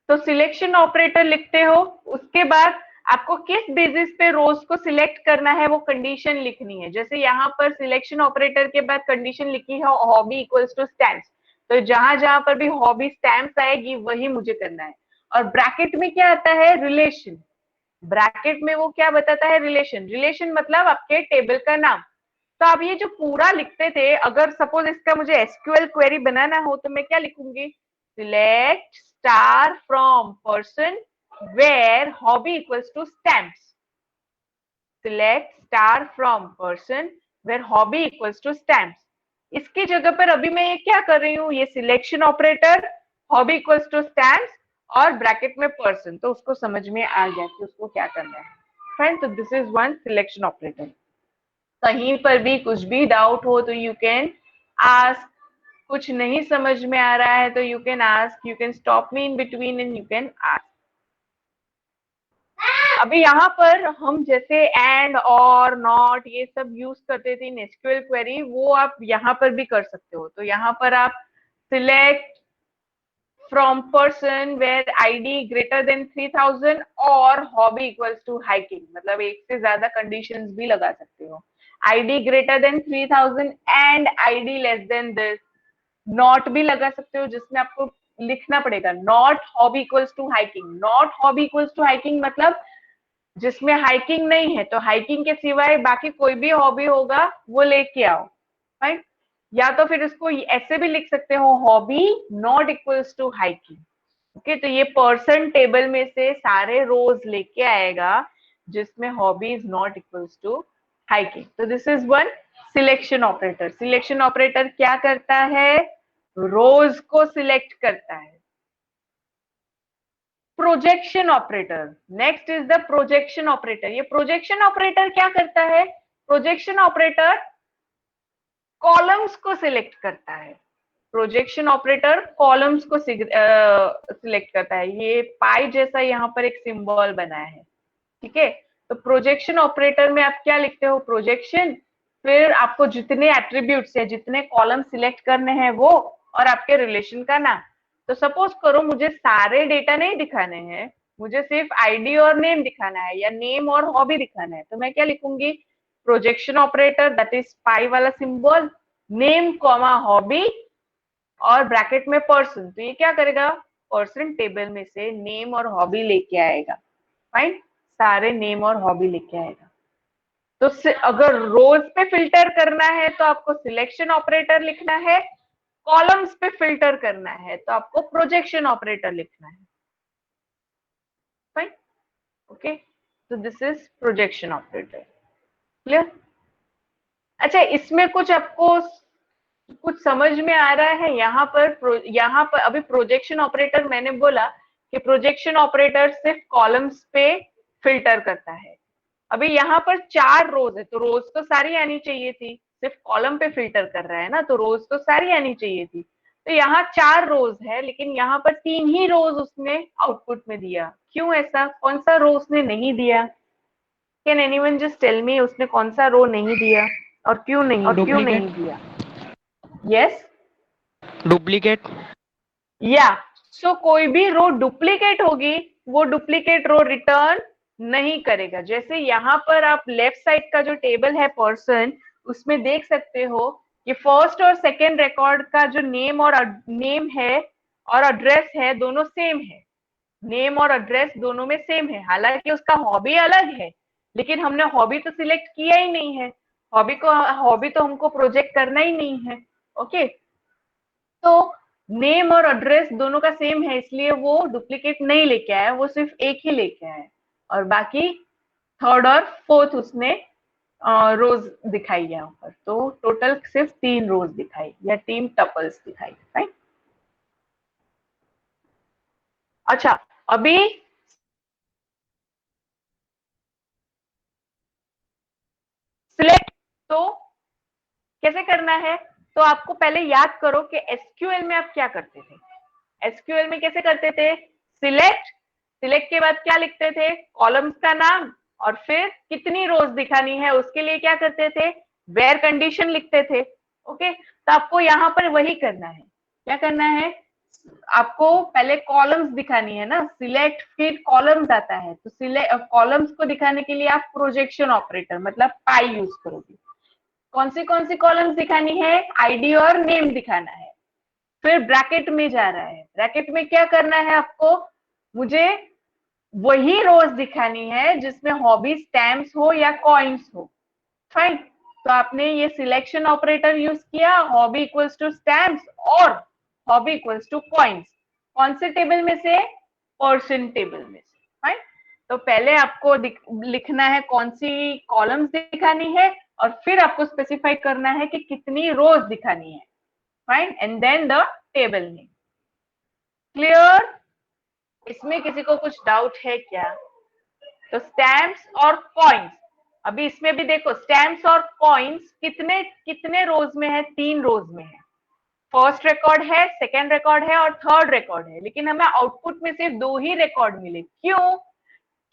तो सिलेक्शन ऑपरेटर लिखते हो, उसके बाद आपको किस बेसिस पे रोज को सिलेक्ट करना है वो कंडीशन लिखनी है। जैसे यहाँ पर सिलेक्शन ऑपरेटर के बाद कंडीशन लिखी है हॉबी इक्वल्स टू स्टैम्प्स, तो जहां जहां पर भी हॉबी स्टैम्प्स आएगी वही मुझे करना है। और ब्रैकेट में क्या आता है, रिलेशन। ब्रैकेट में वो क्या बताता है, रिलेशन। रिलेशन मतलब आपके टेबल का नाम। तो आप ये जो पूरा लिखते थे, अगर सपोज इसका मुझे एसक्यूएल क्वेरी बनाना हो तो मैं क्या लिखूंगी, select star from person where hobby equals to stamps. Select star from person where hobby equals to stamps. इसकी जगह पर अभी मैं ये क्या कर रही हूँ, ये selection operator, hobby equals to stamps और ब्रैकेट में पर्सन, तो उसको समझ में आ गया कि उसको क्या करना है। फाइन, तो this is one selection operator. कहीं पर भी कुछ भी डाउट हो तो यू कैन आस्क, कुछ नहीं समझ में आ रहा है तो you can ask, you can stop me in between and you can ask. अभी यहाँ पर हम जैसे एंड और नॉट ये सब यूज करते थे इन एसक्यूएल क्वेरी, वो आप यहाँ पर भी कर सकते हो। तो यहाँ पर आप select from person where ID greater than 3000 और हॉबी इक्वल्स टू हाइकिंग, मतलब एक से ज्यादा कंडीशंस भी लगा सकते हो। ID greater than 3000 and ID less than this. Not भी लगा सकते हो जिसमें आपको लिखना पड़ेगा not hobby equals to hiking. Not hobby equals to hiking मतलब जिसमें हाइकिंग नहीं है, तो हाइकिंग के सिवाय बाकी कोई भी हॉबी होगा वो लेके आओ। राइट, या तो फिर इसको ऐसे भी लिख सकते हो, hobby not equals to hiking. Okay, तो ये पर्सन टेबल में से सारे रोज लेके आएगा जिसमें hobby is not equals to hiking. तो this is one selection operator. Selection operator क्या करता है, रोज को सिलेक्ट करता है। Projection operator, next is the projection operator. ये प्रोजेक्शन ऑपरेटर क्या करता है, प्रोजेक्शन ऑपरेटर कॉलम्स को सिलेक्ट करता है। प्रोजेक्शन ऑपरेटर कॉलम्स को सिलेक्ट करता है। ये पाई जैसा यहाँ पर एक सिंबल बना है, ठीक है। तो प्रोजेक्शन ऑपरेटर में आप क्या लिखते हो, प्रोजेक्शन, फिर आपको जितने एट्रीब्यूट्स है, जितने कॉलम सिलेक्ट करने हैं वो, और आपके रिलेशन का नाम। तो सपोज करो मुझे सारे डेटा नहीं दिखाने हैं, मुझे सिर्फ आईडी और नेम दिखाना है या नेम और हॉबी दिखाना है, तो मैं क्या लिखूंगी, projection operator that is pi वाला सिंबल, नेम कॉमा हॉबी और ब्रैकेट में पर्सन। तो ये क्या करेगा, पर्सन टेबल में से नेम और हॉबी लेके आएगा। फाइन, सारे नेम और हॉबी लेके आएगा। तो अगर रोज पे फिल्टर करना है तो आपको सिलेक्शन ऑपरेटर लिखना है, कॉलम्स पे फिल्टर करना है तो आपको प्रोजेक्शन ऑपरेटर लिखना है। फाइन, ओके, तो this is projection operator. Clear? अच्छा, इसमें कुछ आपको कुछ समझ में आ रहा है? यहाँ पर अभी प्रोजेक्शन ऑपरेटर मैंने बोला कि प्रोजेक्शन ऑपरेटर सिर्फ कॉलम्स पे फिल्टर करता है। अभी यहाँ पर 4 रोज है तो रोज तो सारी आनी चाहिए थी, सिर्फ कॉलम पे फिल्टर कर रहा है ना, तो रोज तो सारी आनी चाहिए थी। तो यहाँ 4 रोज है लेकिन यहाँ पर 3 ही रोज उसने आउटपुट में दिया। क्यों ऐसा, कौन सा रो उसने नहीं दिया? Can anyone just tell me उसने कौन सा रो नहीं दिया और क्यों नहीं दिया? Yes, duplicate. या सो कोई भी रो डुप्लीकेट होगी, वो डुप्लीकेट रो रिटर्न नहीं करेगा। जैसे यहाँ पर आप लेफ्ट साइड का जो टेबल है पर्सन, उसमें देख सकते हो कि फर्स्ट और सेकंड रिकॉर्ड का जो नेम है और एड्रेस है दोनों सेम है। नेम और एड्रेस दोनों में सेम है, हालांकि उसका हॉबी अलग है, लेकिन हमने हॉबी तो सिलेक्ट किया ही नहीं है। हॉबी तो हमको प्रोजेक्ट करना ही नहीं है। ओके, तो नेम और एड्रेस दोनों का सेम है, इसलिए वो डुप्लीकेट नहीं लेके आया, वो सिर्फ एक ही लेके आया और बाकी थर्ड और फोर्थ उसने रोज दिखाई यहाँ पर। तो टोटल सिर्फ 3 रोज दिखाई या 3 टपल्स दिखाई। राइट, अच्छा, अभी सिलेक्ट तो कैसे करना है, तो आपको पहले याद करो कि एसक्यूएल में आप क्या करते थे। एसक्यूएल में कैसे करते थे, सिलेक्ट के बाद क्या लिखते थे, कॉलम्स का नाम और फिर कितनी रोज दिखानी है उसके लिए क्या करते थे, वेयर कंडीशन लिखते थे। ओके, तो आपको यहाँ पर वही करना है। क्या करना है, आपको पहले कॉलम्स दिखानी है ना, सिलेक्ट फिर कॉलम्स आता है, तो सिलेक्ट कॉलम्स को दिखाने के लिए आप प्रोजेक्शन ऑपरेटर मतलब पाई यूज करोगे। कौन सी कॉलम्स दिखानी है, आईडी और नेम दिखाना है। फिर ब्रैकेट में जा रहा है, ब्रैकेट में क्या करना है आपको, मुझे वही रोज दिखानी है जिसमें हॉबी स्टैम्प्स हो या कॉइन्स हो। फाइन, तो आपने ये सिलेक्शन ऑपरेटर यूज किया, हॉबी इक्वल्स टू स्टैम्प्स और हॉबी इक्वल्स टू कॉइन्स। कौन से टेबल में से, पर्सन टेबल में से। फाइन, तो पहले आपको लिखना है कौन सी कॉलम्स दिखानी है और फिर आपको स्पेसिफाई करना है कि कितनी रोज दिखानी है। Fine, and then the table name. Clear? इसमें किसी को कुछ डाउट है क्या? तो स्टैम्प्स और कॉइन्स, अभी इसमें भी देखो स्टैम्प्स और कॉइन्स कितने कितने रोज में है, 3 रोज में है। फर्स्ट रिकॉर्ड है, सेकंड रिकॉर्ड है और थर्ड रिकॉर्ड है, लेकिन हमें आउटपुट में सिर्फ 2 ही रिकॉर्ड मिले। क्यों?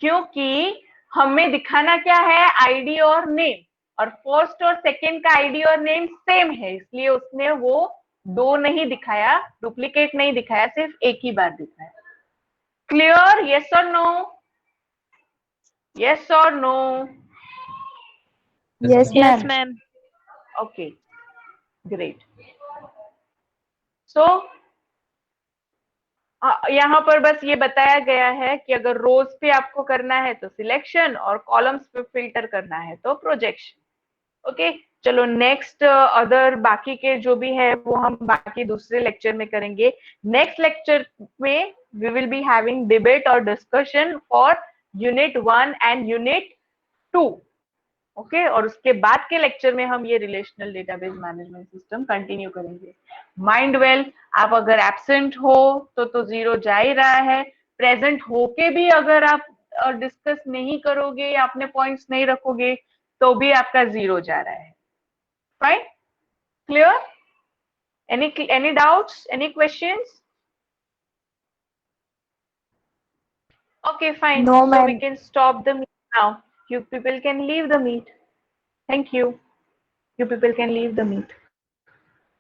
क्योंकि हमें दिखाना क्या है, आईडी और नेम, और फर्स्ट और सेकंड का आईडी और नेम सेम है, इसलिए उसने वो 2 नहीं दिखाया, डुप्लीकेट नहीं दिखाया, सिर्फ एक ही बार दिखाया। क्लियर? यस और नो? यस और no? Yes, Yes, ma'am. ma'am. Okay, great. So यहाँ पर बस ये बताया गया है कि अगर रोज पे आपको करना है तो सिलेक्शन और कॉलम्स पे फिल्टर करना है तो प्रोजेक्शन। ओके, चलो नेक्स्ट अदर बाकी के जो भी है वो हम बाकी दूसरे लेक्चर में करेंगे। नेक्स्ट लेक्चर में we will be having debate और discussion for unit 1 and unit 2। Okay, और उसके बाद के लेक्चर में हम ये relational database management system continue करेंगे। माइंड वेल, आप अगर एब्सेंट हो तो 0 जा ही रहा है, प्रेजेंट होके भी अगर आप डिस्कस नहीं करोगे या अपने पॉइंट्स नहीं रखोगे तो भी आपका 0 जा रहा है। Fine, clear? Any doubts, any questions? Okay, fine. No, So we ma'am. can stop the meet now. You people can leave the meet. Thank you. You people can leave the meet.